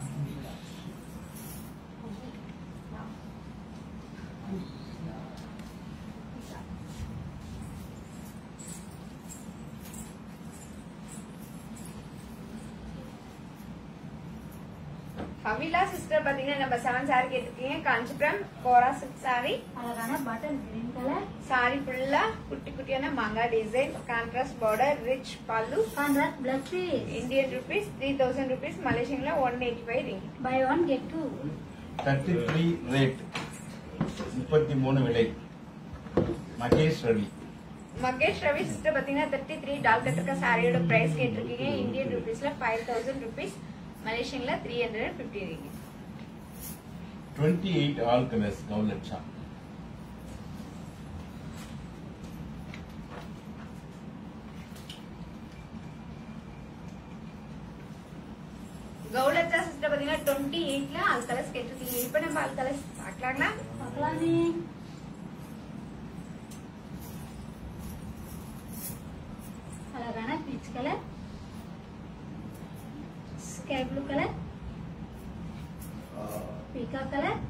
Kavila sister பாத்தீங்கன்னா நம்ம 7 சாரி கேட்டிருக்கீங்க. Kanchipuram kora silk sorry. அழகான பட்டன் கிரீன் கலர். சாரி ஃபுல்லா குட்டி குட்டியான மாங்கா design, contrast border, rich pallu, contrast plus piece. Indian rupees 3000 rupees, மலேசியன்ல 185 ringgit. Buy one get two. 33 rate, 33 விலை. மகேஷ் ரவி. மகேஷ் ரவி சிஸ்டர் பாத்தீங்கன்னா 33 டால் கட்டக்க சாரியோட பிரைஸ் கேட்டிருக்கீங்க. இந்தியன் ருபீஸ்ல 5000 ருபீஸ், மலேசியன்ல 350 ringgit. 28 all colours Kaulatsa. Kaulatsa sister பாத்தீங்கன்னா 28ல ஆல் கலர்ஸ் கேட்டிருக்கீங்க. இப்ப நம்ம ஆல் கலர்ஸ் பார்க்கலாங்களா? பார்க்கலாமே. அழகான peach colour, sky blue colour, பீகா colour,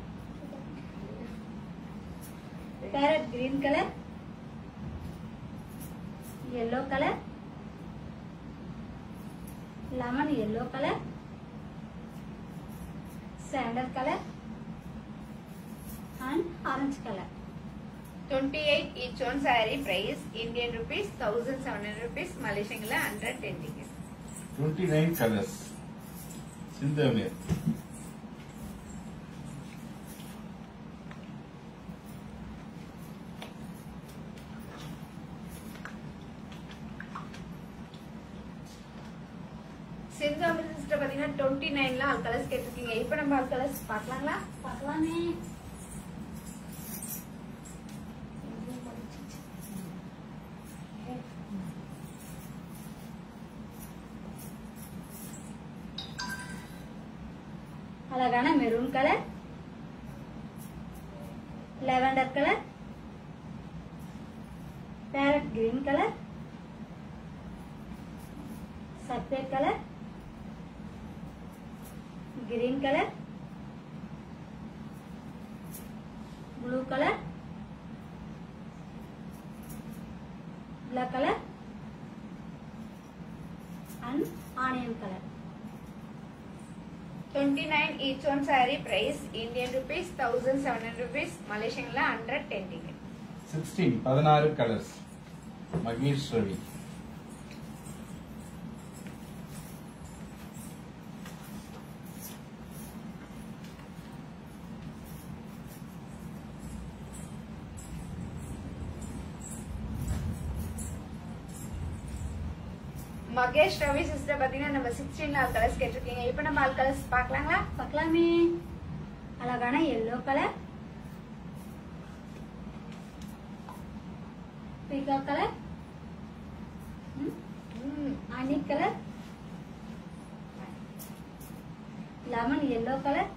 parrot green colour, yellow colour, lemon yellow colour, sandal colour and orange colour. 28 each one saree price Indian rupees 1700 rupees, Malaysian la 110 ringgit. 29 colors. Sindhavir. Chintamani sister பாத்தீங்கன்னா 29ல all colours கேட்டிருக்கீங்க. இப்ப நம்ம all colours பார்க்கலாங்களா? பார்க்கலாமே. அழகான maroon colour, lavender colour, parrot green colour, சஃபேட் colour, green colour, blue colour, black colour and onion colour. 29 each one saree price Indian rupees 1700 rupees, Malaysian la 110 ringgit. 16 colors. Magesh Ravi. Mahesh Ravi sister பாத்தீங்கன்னா நம்ம 16ல all colours கேட்டிருக்கீங்க. இப்ப நம்ம all colours பார்க்கலாங்களா? பார்க்கலாமே. அழகான yellow colour, பீகா கலர், ஆனி colour, lemon yellow colour,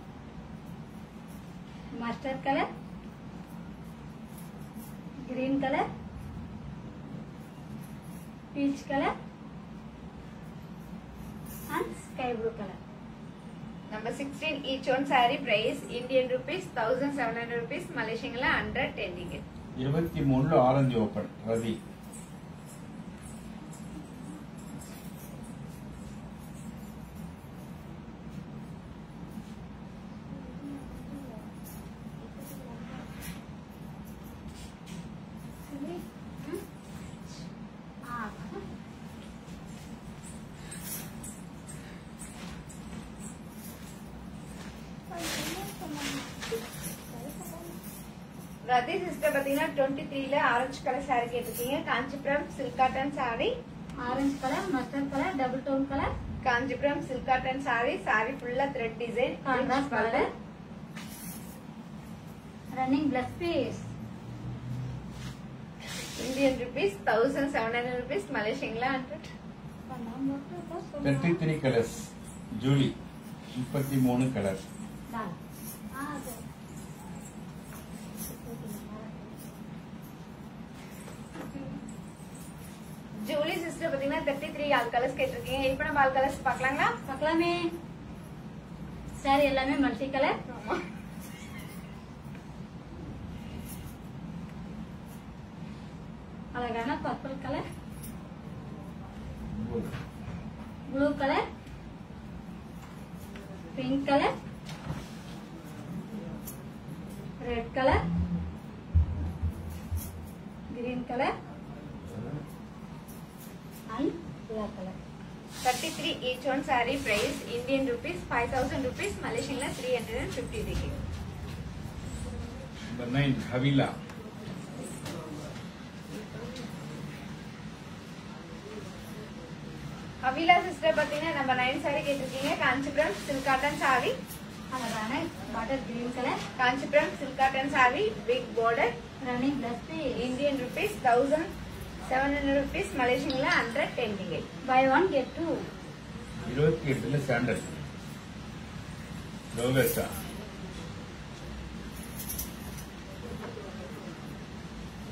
mustard colour, green colour, peach colour and sky blue color. Number 16 each one saree price Indian rupees 1700 rupees, Malaysian la 110 ringgit. 23 orange open Ravi. Rathi sister பாத்தீங்கன்னா 23ல orange colour sorry கேட்டிருக்கீங்க. Kanchipuram silk cotton saree, orange colour, mustard colour, double tone colour, Kanchipuram silk cotton sorry. Sorry ஃபுல்லா thread design, contrast colour, running plus piece. Indian rupees 1700 rupees, Malaysian la 100. 33 colors. Julie 33 colour. Julie sister பாத்தீங்கன்னா 33 all colours கேட்டிருக்கீங்க. இப்ப நம்ம all colours பார்க்கலாங்களா? பார்க்கலாமே. சாரி எல்லாமே multi colour. அழகான purple colour, blue colour, pink colour, and black color. 33 each one saree price Indian rupees 5000 rupees, Malaysian la 350 ringgit. Number 9 Havila. Havila sister பாத்தீங்கன்னா number 9 saree கேட்டிருக்கீங்க. Kanchipuram silk cotton saree. அழகான bottle green color. Kanchipuram silk cotton saree, big border, Running plus piece. Indian rupees 1700 rupees, Malaysian la 110 ringgit. Buy one get two. 28 sandal லோகஸ்டா.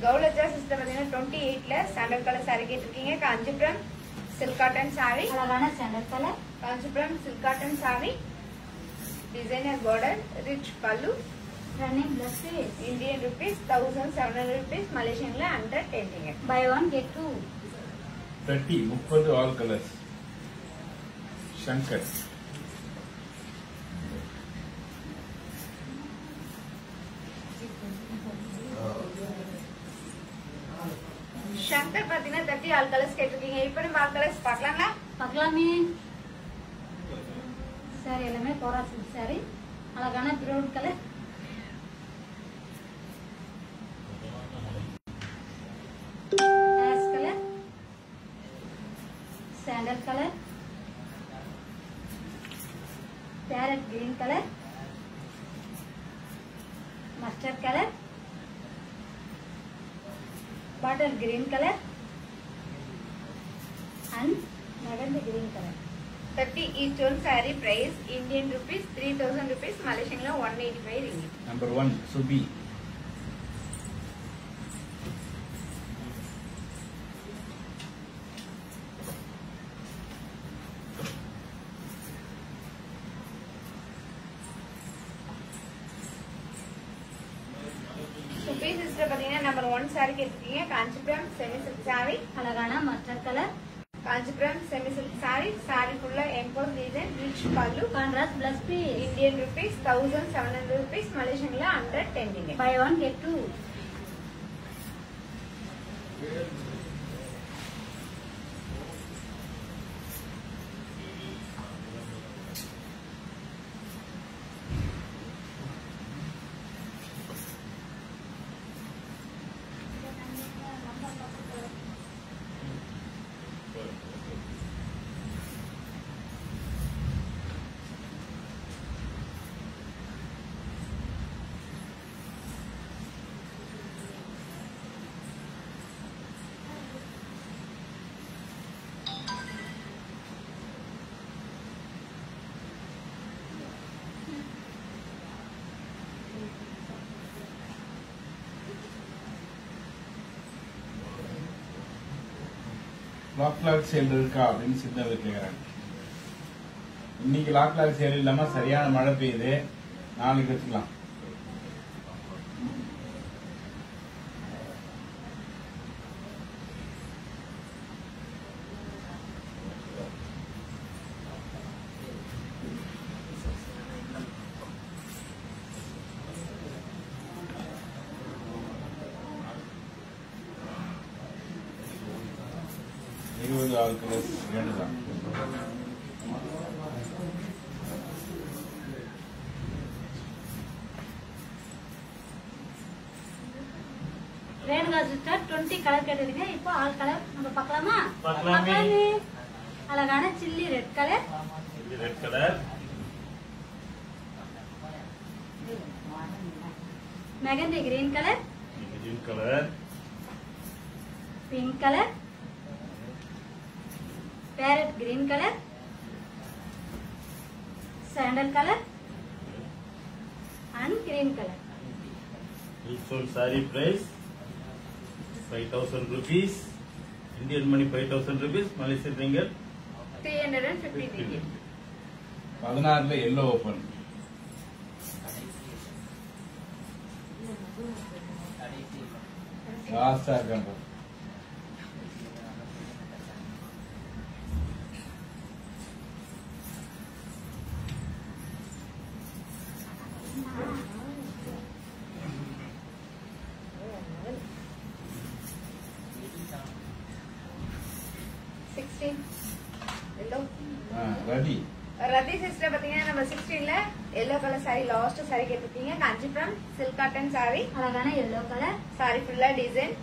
கௌலஜா sister பாத்தீங்கன்னா 28 ல sandal colour saree கேட்டிருக்கீங்க. Kanchipuram silk cotton saree. அழகான sandal colour. Kanchipuram silk cotton saree, designer border, rich pallu, Running plus piece. Indian rupees 1700 rupees, Malaysian la 110 ringgit. Buy one get two. 30 all colors. Shankar. Shankar பாத்தீங்கன்னா 30 all colours கேட்டிருக்கீங்க. இப்போ நம்ம all colours பார்க்கலாங்களா? பார்க்கலாமே. சாரி எல்லாமே கோரா silk sorry. அழகான brown colour. Ash colour. Sandal colour. Parrot green colour. Mustard colour. bottle green color and magenta green color. 30 each one saree price Indian rupees 3000 rupees, Malaysian la 185 ringgit. Number 1 Subi. Subi sister பாத்தீங்கன்னா number 1 saree கேட்டிருக்கீங்க. Kanchipuram semi silk saree, அழகான mustard colour. Kanchipuram semi silk saree, saree full enclosed design, rich pallu, contrast plus piece. Indian rupees 1700 rupees, Malaysian la 110 ringgit. Buy one get two. லாக் sale இருக்கா அப்படின்னு சித்தவர் கேக்குறாங்க. இன்னைக்கு lock sale இல்லாம சரியான மழை பெய்யுது. நாளைக்கு வச்சுக்கலாம். ஆல் கலர்ஸ் வேணுதான். ரேணுகா சிஸ்டர் 20 கலர் கேட்டிருக்கீங்க. இப்போ ஆல் கலர் நம்ம பார்க்கலாமா? பார்க்கலாமே. அழகான சில்லி ரெட் கலர். இது red colour, mehndi green colour, green colour, pink colour, parrot green colour, sandal colour and green color. each one saree price 5000 rupees, Indian money 5000 rupees, Malaysian ringgit 350 ringgit. 16 yellow open. லாஸ்டா இருக்காங்க. 16 yellow ready. Rathi sister பாத்தீங்கன்னா நம்ம 16ல yellow colour saree last saree கேட்டிருக்கீங்க. Kanchipuram silk cotton sorry, அழகான yellow colour. Saree ஃபுல்லா design,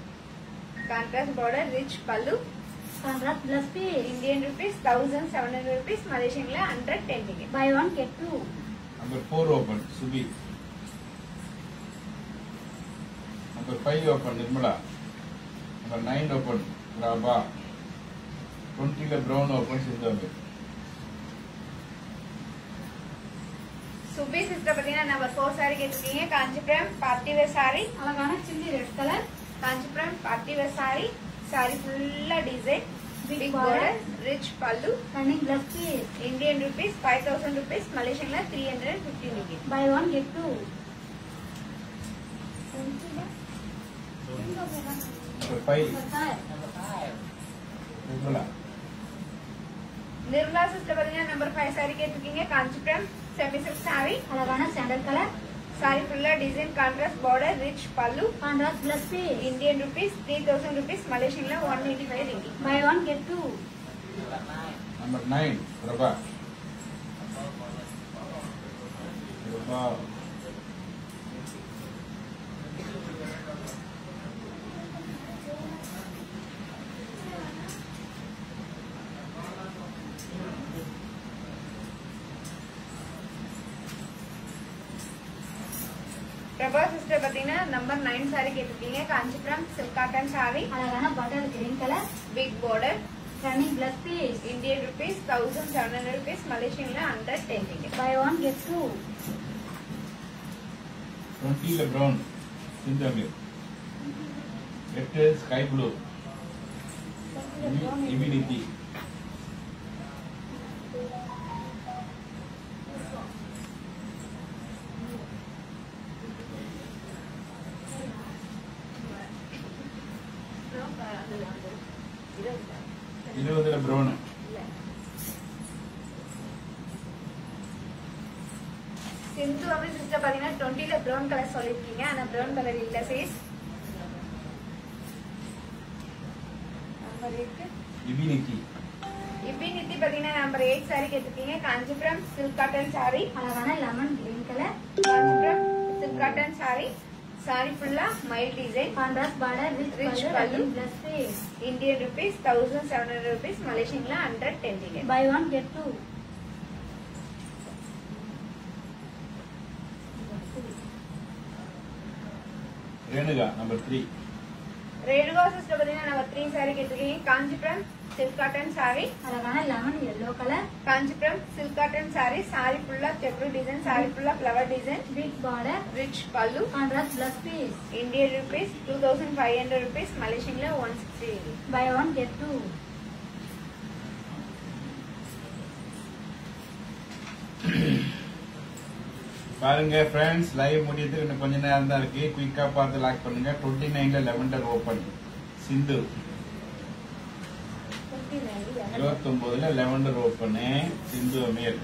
contrast border, rich pallu, contrast plus piece. Indian rupees 1700 rupees, மலேசியன்ல 110 ringgit. Buy one get two. Number 4 open Subi. Number 5 open Nirmala. Number 9 open ராபா. 20ல brown open சிந்தாமி. Subi sister பாத்தீங்கன்னா number 4 sorry கேட்டிருக்கீங்க. Kanchipuram party wear sorry, அழகான chilli red colour. Kanchipuram party wear sorry, sorry ஃபுல்லா design, Big big border. Border, rich pallu, running plus piece. Indian rupees 5000 rupees, மலேசியன்ல 350 ringgit. Buy one get two. Number 5 Nirmala. Nirmala sister பாத்தீங்கன்னா number 5 saree கேட்டிருக்கீங்க. Kanchipuram semi silk sorry, அழகான sandal colour. Saree ஃபுல்லா design, contrast border, rich pallu, contrast plus piece. Indian rupees 3000 rupees, மலேசியன்ல 185 ringgit. Buy one get two. Number 9 Prabha. Prabha Prabha sister பாத்தீங்கன்னா number 9 saree கேட்டிருக்கீங்க. Kanchipuram silk cotton sorry, அழகான butter green colour. Big border, running plus piece. Indian rupees 1700 rupees, மலேசியன்ல 110 ringgit. Buy one get two. 20ல brown சிந்தாமி. 8 sky blue இபினிட்டி. இருபதுல brown. சிந்து அப்படின்னு sister பாத்தீங்கன்னா 20ல பிரவுன் கலர் சொல்லிருக்கீங்க. ஆனா பிரவுன் கலர் இல்ல சைஸ். நம்பர் 8 இபினிட்டி. இப்படி நித்தி பாத்தீங்கன்னா நம்பர் 8 சாரி கேட்டிருக்கீங்க. காஞ்சிபுரம் சில்க் காட்டன் சாரி, அழகான lemon green colour. Kanchipuram silk cotton sorry, sorry ஃபுல்லா மைல் design, contrast border Rich rich pallu. Pallu plus piece. Indian rupees 1700 rupees, மலேசியன்ல 110 ringgit. Buy one get two. Renuka number 3. Renuka sister பாத்தீங்கன்னா number 3 saree கேட்டிருக்கீங்க. காஞ்சிபுரம் சில்க் காட்டன் சாரி, அழகான lemon yellow colour. Kanchipuram silk cotton sorry, sorry ஃபுல்லா செக்ரு design, sorry ஃபுல்லா flower design, big border. Rich pallu, contrast plus piece. Indian rupees 2500 rupees, மலேசியன்ல 160 ringgit. Buy one get two. பாருங்க friends, live முடியறதுக்கு இன்னும் கொஞ்ச நேரம் தான் இருக்கு. குயிக்கா பார்த்து லாக் பண்ணுங்க. 29ல லெவண்டர் ஓபன் சிந்து. 29ல லெவண்டர் ஓபனு சிந்து அமீர்.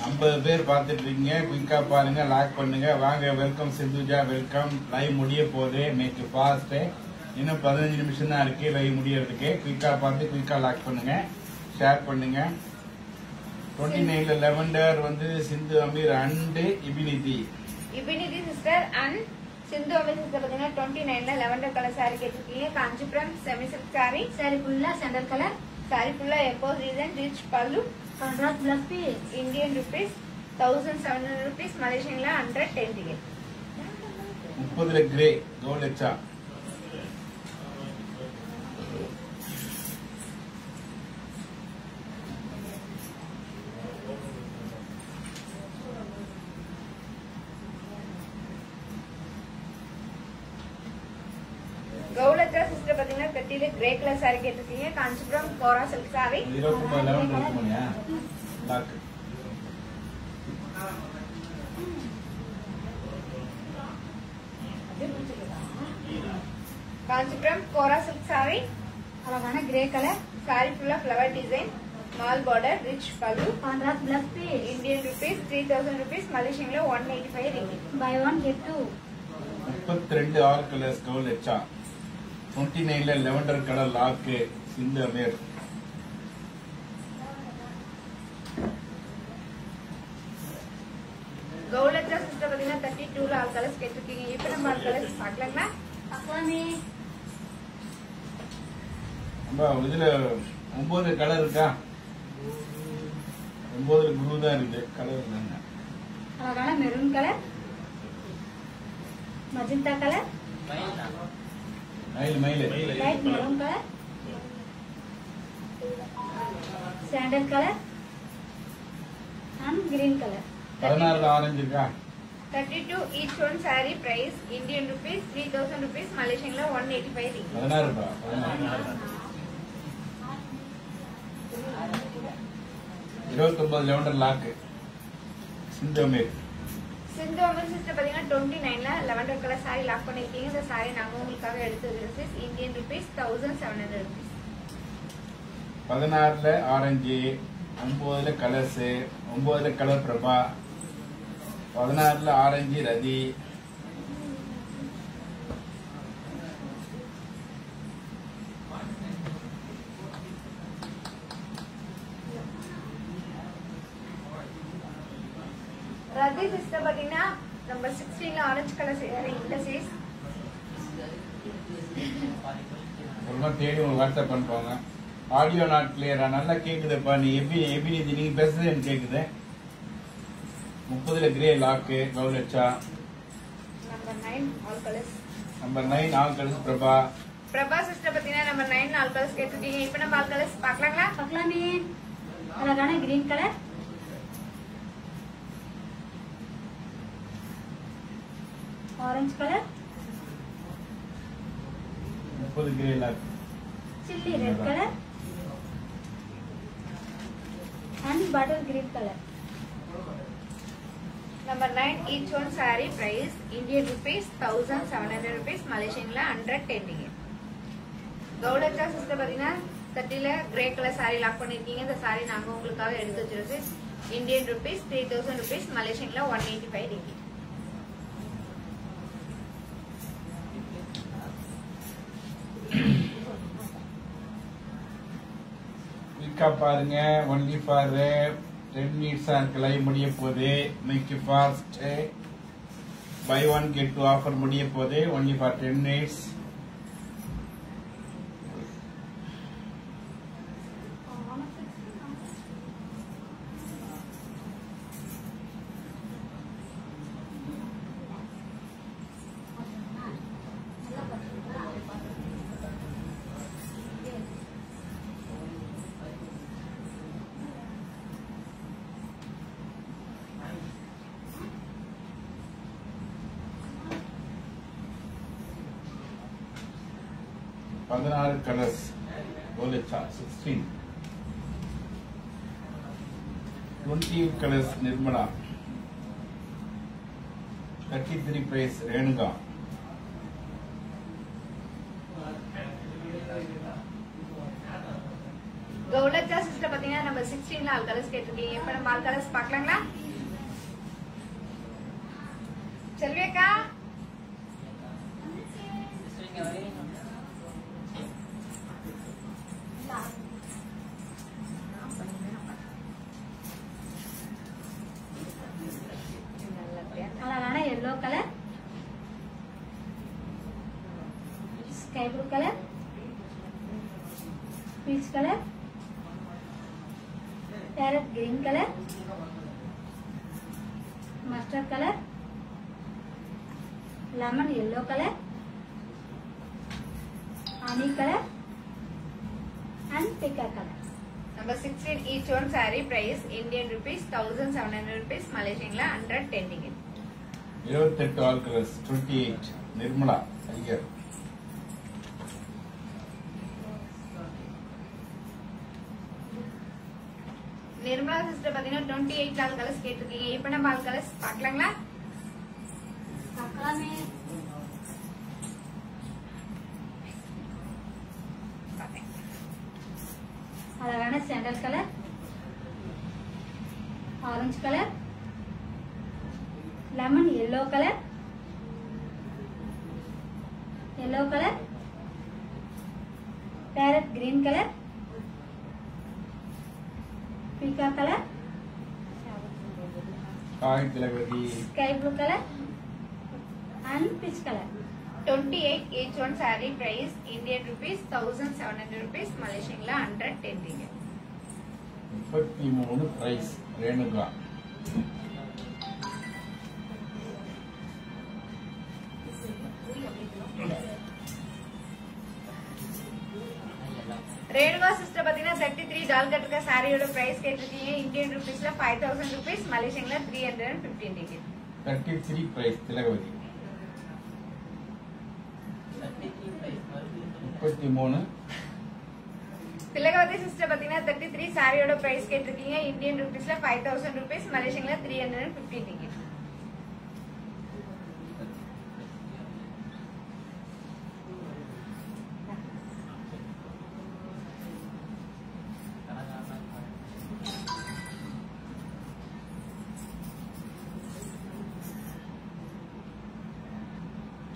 50 பேர் பார்த்துட்டு இருக்கீங்க. குயிக்கா பாருங்க, லாக் பண்ணுங்க. வாங்க, வெல்கம் சிந்துஜா, வெல்கம். லைவ் முடிய போகுது, மேக் ஃபாஸ்ட். இன்னும் 15 நிமிஷம் தான் இருக்கு லைவ் முடியறதுக்கு. குயிக்கா பார்த்து குயிக்கா லாக் பண்ணுங்க, ஷேர் பண்ணுங்க. 29ல லெவண்டர் வந்து சிந்து அமீர் அண்ட் இபினிதி. இபினிதி sister and Sindhu Ameer sister பாத்தீங்கன்னா 29ல லெவண்டர் கலர் சாரி கேட்டிருக்கீங்க. Kanchipuram semi silk sorry, sorry ஃபுல்லா சாண்டல் கலர். சாரி ஃபுல்லா emboss design, rich pallu, contrast plus piece. Indian rupees 1700 rupees, மலேசியன்ல 110 ringgit. 30ல கிரே கோலெச்சா. கௌலத்ரா சிஸ்டர் பாத்தீங்கன்னா 30ல கிரே கலர் சாரி கேட்டிருக்கீங்க. காஞ்சிபுரம் கோரா சில்க் சாரி, 29 லெவண்டர் இருக்குமாயா lock. Kanchipuram kora silk sorry, அழகான கிரே கலர். சாரி ஃபுல்லா flower design, small border, rich pallu, contrast plus piece. Indian rupees 3000 rupees, மலேசியன்ல 185 ringgit. Buy one get two. 32 all colours கோலெச்சா. 29ல லெவண்டர் கலர் லாக் இந்த பேர் கௌலச்சா sister பாத்தீங்கன்னா 32ல ஆல் கலர்ஸ் கேட்டிருக்கீங்க. இப்போ நம்ம ஆல் கலர்ஸ் பார்க்கலாங்களா? பார்க்கலாமே. நம்ம இதுல 9 கலர் இருக்கா? 9 குரு தான் இருக்கு. கலர் என்னங்க? அழகான மெரூன் கலர், மஜந்தா கலர், மயில் light maroon colour, sandal colour and green colour. 16 orange இருக்கா? 32 each one saree price Indian rupees 3000 rupees, Malaysian la 185 ringgit. 16 ரூபா. 29 லெவண்டர் லாக்கு சிந்தமேர். சிந்து அமர் சிஸ்டர் பாத்தீங்கன்னா 29ல lavender color saree லாக் பண்ணிருக்கீங்க. இந்த saree நாங்க உங்களுக்காக எடுத்து வச்சிருக்கோம். Indian rupees 1700 rupees. 16ல ஆரஞ்சு, 9ல கலர்ஸ், 9ல கலர் பிரபா, 16ல ஆரஞ்சு ரதி, ரதி சிஸ்டர் பாத்தீங்கன்னா நம்பர் 16ல ஆரஞ்சு கலர் saree இந்த சைஸ். ஒழுங்கா தேடி உங்களுக்கு வாட்ஸ்அப் பண்ணுவாங்க. ஆடியோ நாட் கிளியரா நல்லா கேக்குதுப்பா. நீ எப்படி நீங்க பேசுறது எனக்கு கேக்குது. 30ல கிரே லாக்கு கௌலச்சா, number 9 all colours. Number 9 all colours Prabha. Prabha sister பாத்தீங்கன்னா நம்பர் 9 ஆல் கலர்ஸ் கேட்டிருக்கீங்க. இப்போ நம்ம ஆல் கலர்ஸ் பார்க்கலாங்களா? பார்க்கலாமே. அழகான green colour, orange colour, 30 grey lock, chilli red colour and butter green colour. Number 9 each one saree price Indian rupees 1700 rupees, Malaysian la 110 ringgit. கௌலச்சா sister பாத்தீங்கன்னா 30ல grey colour saree lock பண்ணிருக்கீங்க. இந்த saree நாங்க உங்களுக்காக எடுத்து வச்சிருக்கோம். Indian rupees 3000 rupees, Malaysian la 185 ringgit. குயிக்கா பாருங்க. ஒன்லி ஃபார் 10 மினிட்ஸ் இருக்கு. லைவ் முடிய போகுது. Make you fast. Buy one get two offer முடிய போகுது. Only for 10 minutes. பதினாறு கலர்ஸ் கௌலச்சா 16. 20 கலர்ஸ் நிர்மலா. 33 பிரைஸ் ரேணுகா. கௌலச்சா சிஸ்டர் பாத்தீங்கன்னா நம்பர் 16ல ஆல் கலர்ஸ் கேட்டிருக்கீங்க. இப்போ நம்ம ஆல் கலர்ஸ் பார்க்கலாங்களா? செல்வியக்கா அழகான yellow colour, sky blue colour, peach colour, parrot green colour, mustard colour, lemon yellow colour, honey colour and பிக்கா colour. Number 16 each one saree price Indian rupees 1700 rupees, Malaysian la 110 ringgit. 28 all colours 28 Nirmala Iyer. Nirmala sister பாத்தீங்கன்னா 28 all colours கேட்டிருக்கீங்க. இப்போ நம்ம all colours பார்க்கலாங்களா? பார்க்கலாமே. அழகான sandal colour, orange colour, lemon yellow colour, parrot green colour, पीका colour, Hi, Tilagavati. Sky blue colour and peach colour. 28 each one saree price Indian rupees 1700 rupees, Malaysian la 110 ringgit. 33 price Renuka. Renuka sister பாத்தீங்கன்னா 33 டால் கட் का சாரியோட price கேட்டிருக்கீங்க Indian ரூபீஸ்ல 5000 rupees, மலேசியன்ல 315 ringgit. 33 price Tilagavati. 33 Thilagavathi sister பாத்தீங்கன்னா 33 சாரியோட பிரைஸ் கேட்டிருக்கீங்க இந்தியன் ரூபீஸ்ல 5000 rupees, மலேசியன்ல 315 ringgit.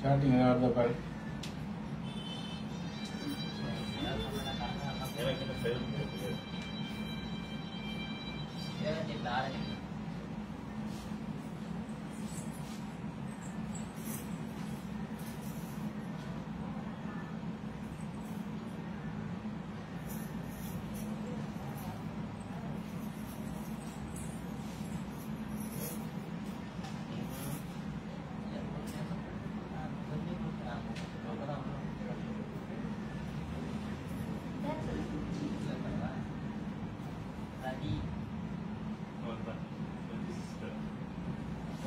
Starting another part.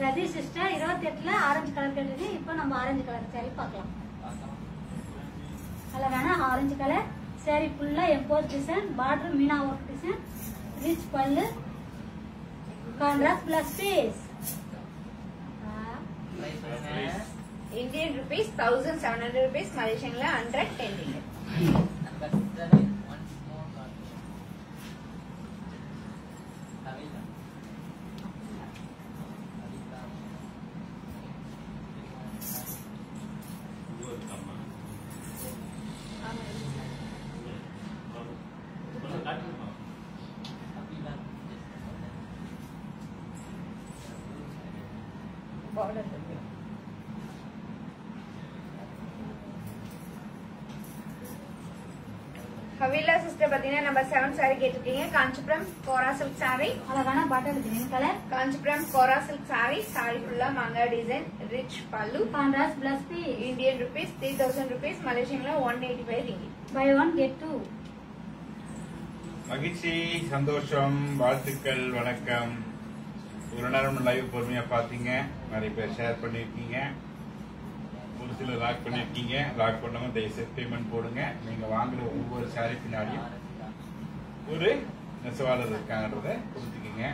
Rathi sister 28ல ஆரஞ்சு கலர் கேட்டிருக்கு. இப்போ நம்ம ஆரஞ்சு கலர் சாரி பார்க்கலாம். அழகான ஆரஞ்சு கலர் சாரி ஃபுல்லா emboss design, border meena work design, rich pallu, contrast plus piece. Indian rupees 1700 rupees, மலேசியன்ல 110 ringgit. Border இருக்கு. ஹவிலா சிஸ்டர் பாத்தீங்கன்னா நம்பர் 7 சாரி கேட்டிருக்கீங்க காஞ்சிபுரம் கோரா சில்க் சாரி. அழகான bottle green colour, Kanchipuram kora silk sorry. Sorry ஃபுல்லா மாங்கா design, rich pallu. Contrast plus piece. Indian rupees 3000 rupees, மலேசியன்ல 185 ringgit. Buy one get two. மகிழ்ச்சி, சந்தோஷம், வாழ்த்துக்கள், வணக்கம். ஒரு நேரம் லைவ் பொறுமையா பாத்தீங்க, நிறைய பேர் ஷேர் பண்ணிருக்கீங்க, ஒரு சிலர் லாக் பண்ணிருக்கீங்க. லாக் பண்ணவங்க தயவுசெய்து பேமெண்ட் போடுங்க. நீங்க வாங்குற ஒவ்வொரு சாரி பின்னாடியும் ஒரு நெசவாளர் இருக்காங்கன்றத கொடுத்துக்கீங்க.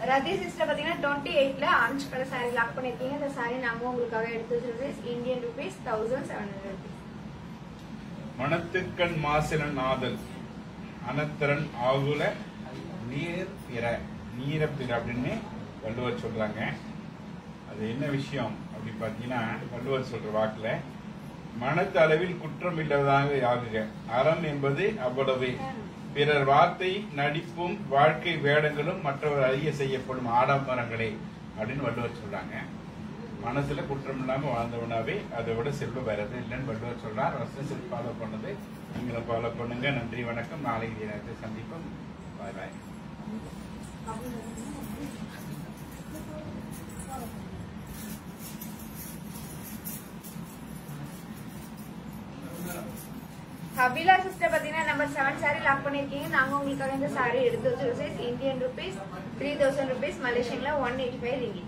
ரதி சிஸ்டர் பாத்தீங்கன்னா 28ல ஆரஞ்சு கலர் சாரி லாக் பண்ணிருக்கீங்க. இந்த சாரி நாங்க உங்களுக்காக எடுத்து வச்சிருக்கோம். Indian rupees 1700 rupees. மணத்துக்கண் மாசிலன் ஆதல் அனத்தரன் ஆகுல நீர் பிற நீர பிற அப்படின்னு வள்ளுவர் சொல்றாங்க. அது என்ன விஷயம் அப்படி பாத்தீங்கன்னா, வள்ளுவர் சொல்ற வாக்குல மனத்து அளவில் குற்றம் இல்லாததாக ஆகுக, அறம் என்பது அவ்வளவு, பிறர் வார்த்தை நடிப்பும் வாழ்க்கை வேடங்களும் மற்றவர் அறிய செய்யப்படும் ஆடம்பரங்களே அப்படின்னு வள்ளுவர் சொல்றாங்க. மனசுல குற்றம் இல்லாம வாழ்ந்தவனாவே அதை விட செல்வம் வேற எதுவும் இல்லைன்னு வள்ளுவர் சொல்றார். வருஷம் ஃபாலோ பண்ணது நீங்களும் ஃபாலோ பண்ணுங்க. நன்றி, வணக்கம். நாளைக்கு இதே நேரத்தை சந்திப்போம். பாய் பாய். ஹபிலா சிஸ்டர் பாத்தீங்கன்னா நம்பர் 7 சாரி லாக் பண்ணிருக்கீங்க. நாங்க உங்களுக்காக இந்த சாரி எடுத்து வச்சிருக்கோம். இந்தியன் rupees 3000 rupees, மலேசியன்ல 185 ringgit.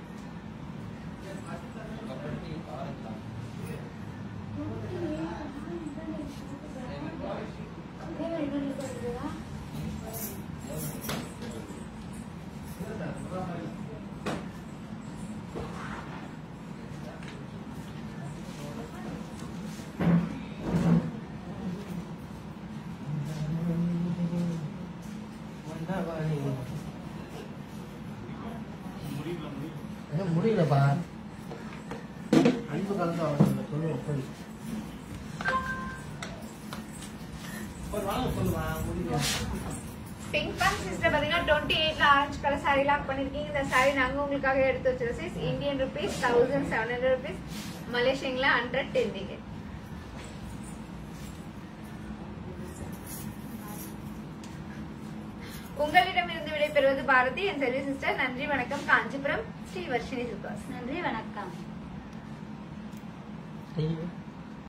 புரியலப்பா அன்பு கலந்து அவங்க சொல்லுவோம் போய் ஒரு வாங்க சொல்லுவா முடியும். பிங்க் பேண்ட் சிஸ்டர் பாத்தீங்கன்னா 28ல ஆரஞ்சு கலர் சாரி லாக் பண்ணிருக்கீங்க. இந்த சாரி நாங்க உங்களுக்காக எடுத்து வச்சிருக்கோம். இந்தியன் ருபீஸ் 1700 ருபீஸ், மலேசியன்ல 110 ringgit. உங்களிடமிருந்து விடைபெறுவது பாரதி, என் செல்வி சிஸ்டர். நன்றி, வணக்கம். காஞ்சிபுரம் ஸ்ரீ வர்ஷினி சில்க்ஸ். நன்றி, வணக்கம். செய்யுங்க.